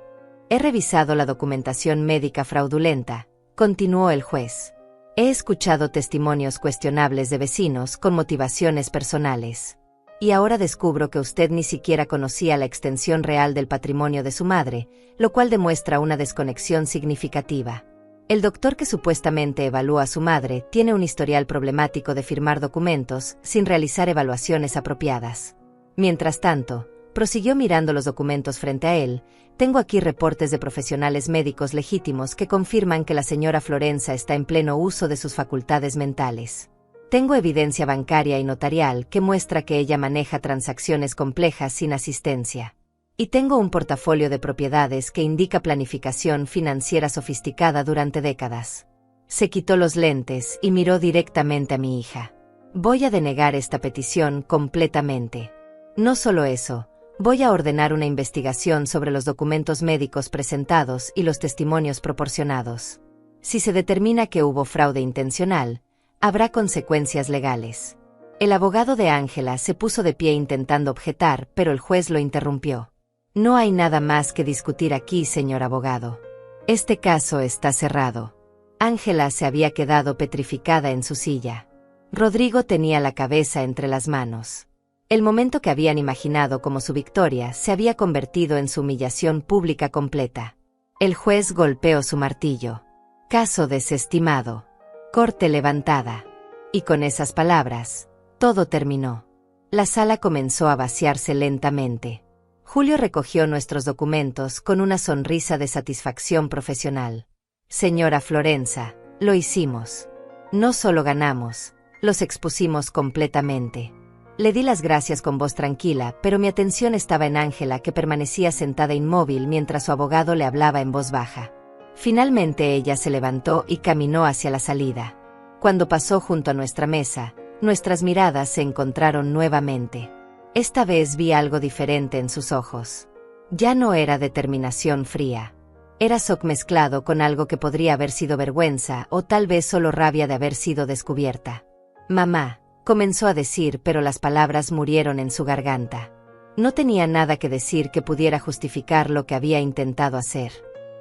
He revisado la documentación médica fraudulenta, continuó el juez. He escuchado testimonios cuestionables de vecinos con motivaciones personales. Y ahora descubro que usted ni siquiera conocía la extensión real del patrimonio de su madre, lo cual demuestra una desconexión significativa. El doctor que supuestamente evalúa a su madre tiene un historial problemático de firmar documentos sin realizar evaluaciones apropiadas. Mientras tanto, prosiguió mirando los documentos frente a él, tengo aquí reportes de profesionales médicos legítimos que confirman que la señora Florenza está en pleno uso de sus facultades mentales. Tengo evidencia bancaria y notarial que muestra que ella maneja transacciones complejas sin asistencia. Y tengo un portafolio de propiedades que indica planificación financiera sofisticada durante décadas. Se quitó los lentes y miró directamente a mi hija. Voy a denegar esta petición completamente. No solo eso, voy a ordenar una investigación sobre los documentos médicos presentados y los testimonios proporcionados. Si se determina que hubo fraude intencional, habrá consecuencias legales. El abogado de Ángela se puso de pie intentando objetar, pero el juez lo interrumpió. No hay nada más que discutir aquí, señor abogado. Este caso está cerrado. Ángela se había quedado petrificada en su silla. Rodrigo tenía la cabeza entre las manos. El momento que habían imaginado como su victoria se había convertido en su humillación pública completa. El juez golpeó su martillo. Caso desestimado. Corte levantada. Y con esas palabras, todo terminó. La sala comenzó a vaciarse lentamente. Julio recogió nuestros documentos con una sonrisa de satisfacción profesional. Señora Florenza, lo hicimos. No solo ganamos, los expusimos completamente. Le di las gracias con voz tranquila, pero mi atención estaba en Ángela, que permanecía sentada inmóvil mientras su abogado le hablaba en voz baja. Finalmente ella se levantó y caminó hacia la salida. Cuando pasó junto a nuestra mesa, nuestras miradas se encontraron nuevamente. Esta vez vi algo diferente en sus ojos. Ya no era determinación fría. Era shock mezclado con algo que podría haber sido vergüenza o tal vez solo rabia de haber sido descubierta. Mamá, comenzó a decir, pero las palabras murieron en su garganta. No tenía nada que decir que pudiera justificar lo que había intentado hacer.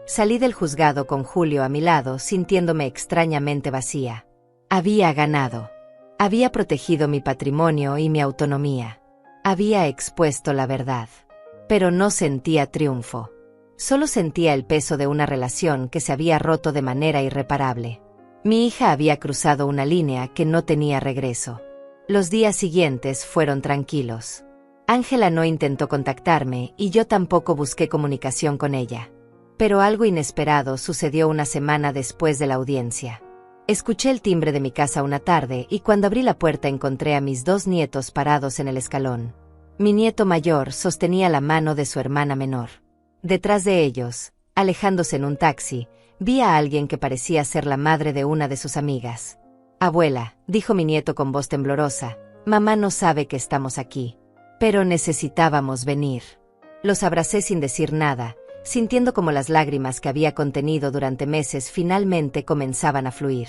Salí del juzgado con Julio a mi lado, sintiéndome extrañamente vacía. Había ganado. Había protegido mi patrimonio y mi autonomía. Había expuesto la verdad. Pero no sentía triunfo. Solo sentía el peso de una relación que se había roto de manera irreparable. Mi hija había cruzado una línea que no tenía regreso. Los días siguientes fueron tranquilos. Ángela no intentó contactarme y yo tampoco busqué comunicación con ella. Pero algo inesperado sucedió una semana después de la audiencia. Escuché el timbre de mi casa una tarde y cuando abrí la puerta encontré a mis 2 nietos parados en el escalón. Mi nieto mayor sostenía la mano de su hermana menor. Detrás de ellos, alejándose en un taxi, vi a alguien que parecía ser la madre de una de sus amigas. Abuela, dijo mi nieto con voz temblorosa, mamá no sabe que estamos aquí. Pero necesitábamos venir. Los abracé sin decir nada, sintiendo como las lágrimas que había contenido durante meses finalmente comenzaban a fluir.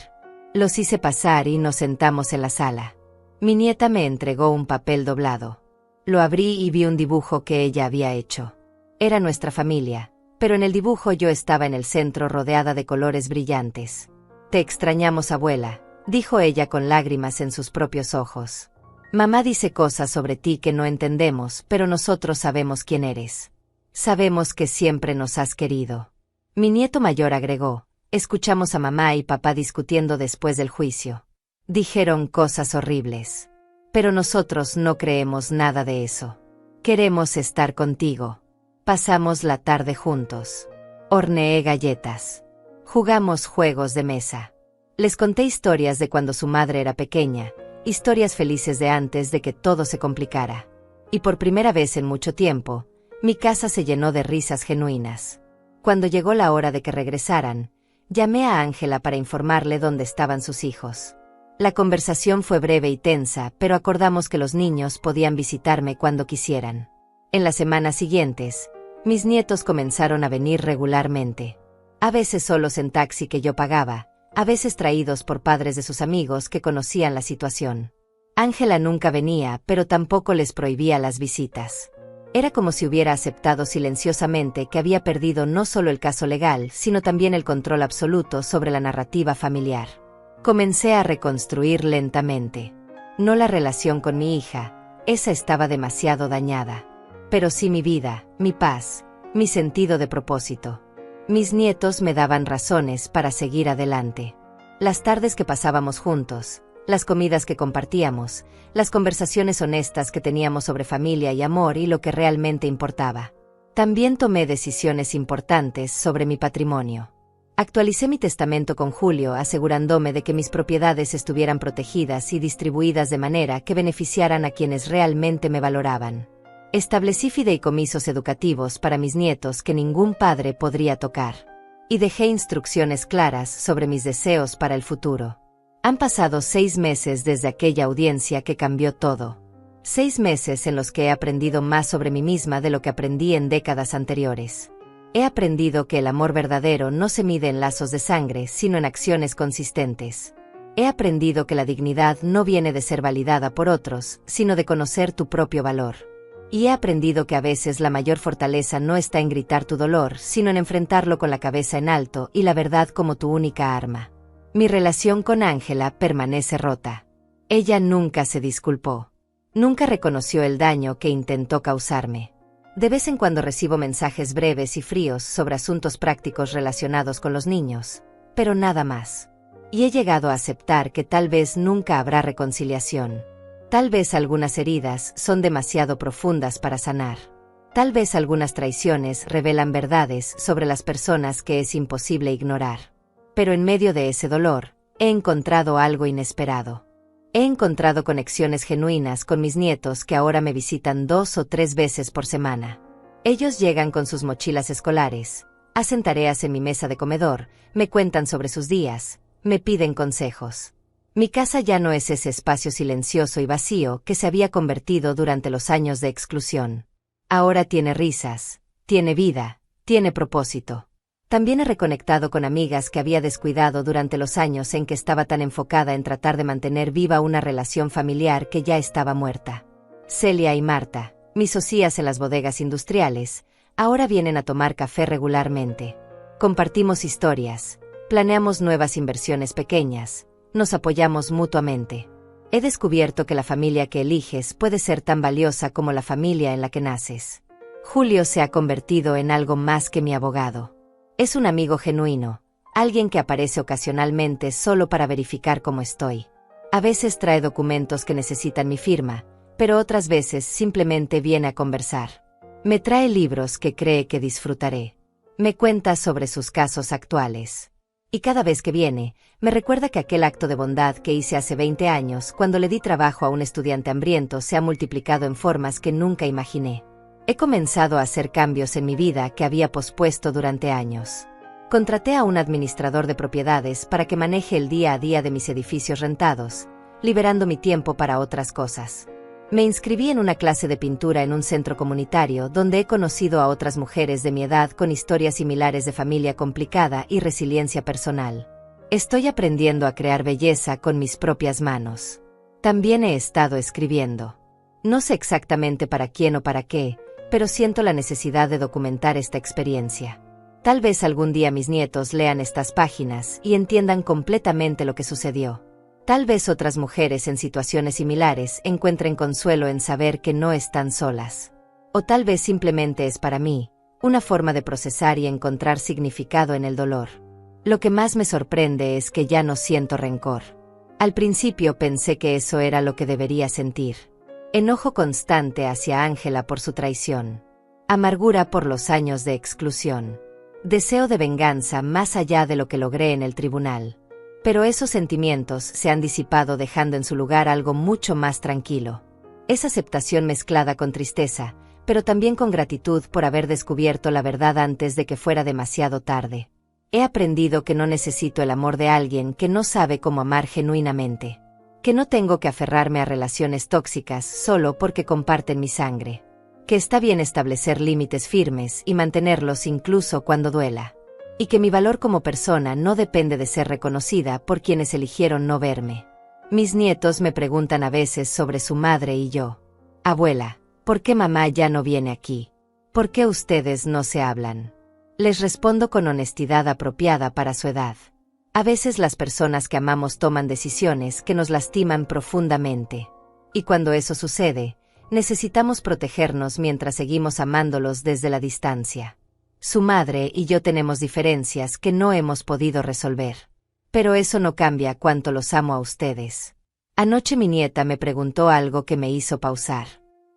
Los hice pasar y nos sentamos en la sala. Mi nieta me entregó un papel doblado. Lo abrí y vi un dibujo que ella había hecho. Era nuestra familia, pero en el dibujo yo estaba en el centro rodeada de colores brillantes. «Te extrañamos, abuela», dijo ella con lágrimas en sus propios ojos. «Mamá dice cosas sobre ti que no entendemos, pero nosotros sabemos quién eres. Sabemos que siempre nos has querido». Mi nieto mayor agregó: «Escuchamos a mamá y papá discutiendo después del juicio. Dijeron cosas horribles. Pero nosotros no creemos nada de eso. Queremos estar contigo». Pasamos la tarde juntos. Horneé galletas. Jugamos juegos de mesa. Les conté historias de cuando su madre era pequeña, historias felices de antes de que todo se complicara. Y por primera vez en mucho tiempo, mi casa se llenó de risas genuinas. Cuando llegó la hora de que regresaran, llamé a Ángela para informarle dónde estaban sus hijos. La conversación fue breve y tensa, pero acordamos que los niños podían visitarme cuando quisieran. En las semanas siguientes, mis nietos comenzaron a venir regularmente. A veces solos en taxi que yo pagaba, a veces traídos por padres de sus amigos que conocían la situación. Ángela nunca venía, pero tampoco les prohibía las visitas. Era como si hubiera aceptado silenciosamente que había perdido no solo el caso legal, sino también el control absoluto sobre la narrativa familiar. Comencé a reconstruir lentamente. No la relación con mi hija, esa estaba demasiado dañada. Pero sí mi vida, mi paz, mi sentido de propósito. Mis nietos me daban razones para seguir adelante. Las tardes que pasábamos juntos, las comidas que compartíamos, las conversaciones honestas que teníamos sobre familia y amor y lo que realmente importaba. También tomé decisiones importantes sobre mi patrimonio. Actualicé mi testamento con Julio asegurándome de que mis propiedades estuvieran protegidas y distribuidas de manera que beneficiaran a quienes realmente me valoraban. Establecí fideicomisos educativos para mis nietos que ningún padre podría tocar. Y dejé instrucciones claras sobre mis deseos para el futuro. Han pasado 6 meses desde aquella audiencia que cambió todo. 6 meses en los que he aprendido más sobre mí misma de lo que aprendí en décadas anteriores. He aprendido que el amor verdadero no se mide en lazos de sangre, sino en acciones consistentes. He aprendido que la dignidad no viene de ser validada por otros, sino de conocer tu propio valor. Y he aprendido que a veces la mayor fortaleza no está en gritar tu dolor, sino en enfrentarlo con la cabeza en alto y la verdad como tu única arma. Mi relación con Ángela permanece rota. Ella nunca se disculpó. Nunca reconoció el daño que intentó causarme. De vez en cuando recibo mensajes breves y fríos sobre asuntos prácticos relacionados con los niños, pero nada más. Y he llegado a aceptar que tal vez nunca habrá reconciliación. Tal vez algunas heridas son demasiado profundas para sanar. Tal vez algunas traiciones revelan verdades sobre las personas que es imposible ignorar. Pero en medio de ese dolor, he encontrado algo inesperado. He encontrado conexiones genuinas con mis nietos que ahora me visitan 2 o 3 veces por semana. Ellos llegan con sus mochilas escolares, hacen tareas en mi mesa de comedor, me cuentan sobre sus días, me piden consejos. Mi casa ya no es ese espacio silencioso y vacío que se había convertido durante los años de exclusión. Ahora tiene risas, tiene vida, tiene propósito. También he reconectado con amigas que había descuidado durante los años en que estaba tan enfocada en tratar de mantener viva una relación familiar que ya estaba muerta. Celia y Marta, mis socias en las bodegas industriales, ahora vienen a tomar café regularmente. Compartimos historias, planeamos nuevas inversiones pequeñas, nos apoyamos mutuamente. He descubierto que la familia que eliges puede ser tan valiosa como la familia en la que naces. Julio se ha convertido en algo más que mi abogado. Es un amigo genuino, alguien que aparece ocasionalmente solo para verificar cómo estoy. A veces trae documentos que necesitan mi firma, pero otras veces simplemente viene a conversar. Me trae libros que cree que disfrutaré. Me cuenta sobre sus casos actuales. Y cada vez que viene, me recuerda que aquel acto de bondad que hice hace 20 años cuando le di trabajo a un estudiante hambriento se ha multiplicado en formas que nunca imaginé. He comenzado a hacer cambios en mi vida que había pospuesto durante años. Contraté a un administrador de propiedades para que maneje el día a día de mis edificios rentados, liberando mi tiempo para otras cosas. Me inscribí en una clase de pintura en un centro comunitario donde he conocido a otras mujeres de mi edad con historias similares de familia complicada y resiliencia personal. Estoy aprendiendo a crear belleza con mis propias manos. También he estado escribiendo. No sé exactamente para quién o para qué, pero siento la necesidad de documentar esta experiencia. Tal vez algún día mis nietos lean estas páginas y entiendan completamente lo que sucedió. Tal vez otras mujeres en situaciones similares encuentren consuelo en saber que no están solas. O tal vez simplemente es para mí, una forma de procesar y encontrar significado en el dolor. Lo que más me sorprende es que ya no siento rencor. Al principio pensé que eso era lo que debería sentir. Enojo constante hacia Ángela por su traición. Amargura por los años de exclusión. Deseo de venganza más allá de lo que logré en el tribunal. Pero esos sentimientos se han disipado dejando en su lugar algo mucho más tranquilo. Es aceptación mezclada con tristeza, pero también con gratitud por haber descubierto la verdad antes de que fuera demasiado tarde. He aprendido que no necesito el amor de alguien que no sabe cómo amar genuinamente. Que no tengo que aferrarme a relaciones tóxicas solo porque comparten mi sangre. Que está bien establecer límites firmes y mantenerlos incluso cuando duela. Y que mi valor como persona no depende de ser reconocida por quienes eligieron no verme. Mis nietos me preguntan a veces sobre su madre y yo. Abuela, ¿por qué mamá ya no viene aquí? ¿Por qué ustedes no se hablan? Les respondo con honestidad apropiada para su edad. A veces las personas que amamos toman decisiones que nos lastiman profundamente. Y cuando eso sucede, necesitamos protegernos mientras seguimos amándolos desde la distancia. Su madre y yo tenemos diferencias que no hemos podido resolver. Pero eso no cambia cuánto los amo a ustedes. Anoche mi nieta me preguntó algo que me hizo pausar.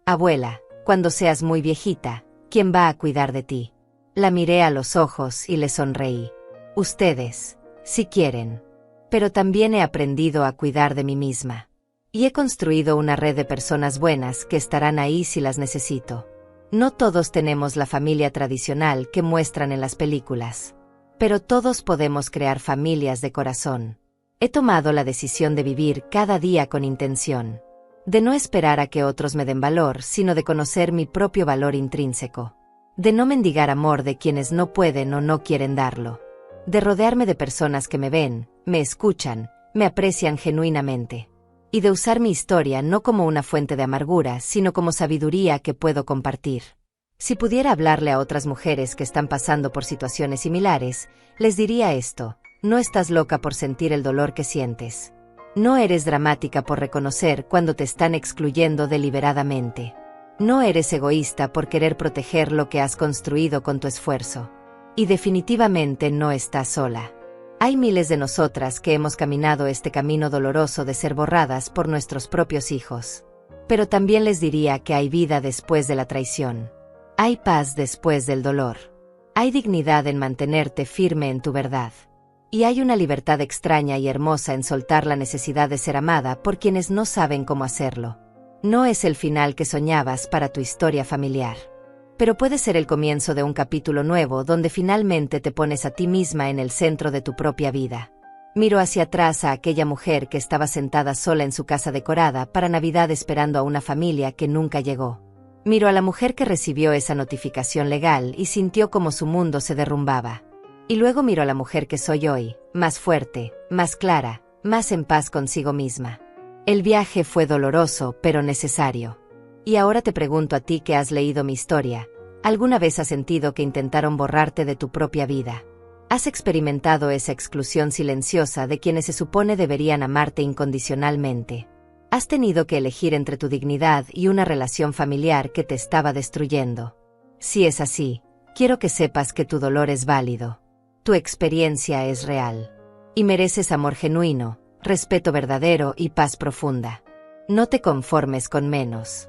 Abuela, cuando seas muy viejita, ¿quién va a cuidar de ti? La miré a los ojos y le sonreí. Ustedes, si quieren. Pero también he aprendido a cuidar de mí misma. Y he construido una red de personas buenas que estarán ahí si las necesito. No todos tenemos la familia tradicional que muestran en las películas. Pero todos podemos crear familias de corazón. He tomado la decisión de vivir cada día con intención. De no esperar a que otros me den valor, sino de conocer mi propio valor intrínseco. De no mendigar amor de quienes no pueden o no quieren darlo. De rodearme de personas que me ven, me escuchan, me aprecian genuinamente. Y de usar mi historia no como una fuente de amargura, sino como sabiduría que puedo compartir. Si pudiera hablarle a otras mujeres que están pasando por situaciones similares, les diría esto: no estás loca por sentir el dolor que sientes. No eres dramática por reconocer cuando te están excluyendo deliberadamente. No eres egoísta por querer proteger lo que has construido con tu esfuerzo. Y definitivamente no estás sola. Hay miles de nosotras que hemos caminado este camino doloroso de ser borradas por nuestros propios hijos. Pero también les diría que hay vida después de la traición. Hay paz después del dolor. Hay dignidad en mantenerte firme en tu verdad. Y hay una libertad extraña y hermosa en soltar la necesidad de ser amada por quienes no saben cómo hacerlo. No es el final que soñabas para tu historia familiar. Pero puede ser el comienzo de un capítulo nuevo donde finalmente te pones a ti misma en el centro de tu propia vida. Miro hacia atrás a aquella mujer que estaba sentada sola en su casa decorada para Navidad esperando a una familia que nunca llegó. Miro a la mujer que recibió esa notificación legal y sintió como su mundo se derrumbaba. Y luego miro a la mujer que soy hoy, más fuerte, más clara, más en paz consigo misma. El viaje fue doloroso, pero necesario. Y ahora te pregunto a ti que has leído mi historia, ¿alguna vez has sentido que intentaron borrarte de tu propia vida? ¿Has experimentado esa exclusión silenciosa de quienes se supone deberían amarte incondicionalmente? ¿Has tenido que elegir entre tu dignidad y una relación familiar que te estaba destruyendo? Si es así, quiero que sepas que tu dolor es válido. Tu experiencia es real. Y mereces amor genuino, respeto verdadero y paz profunda. No te conformes con menos.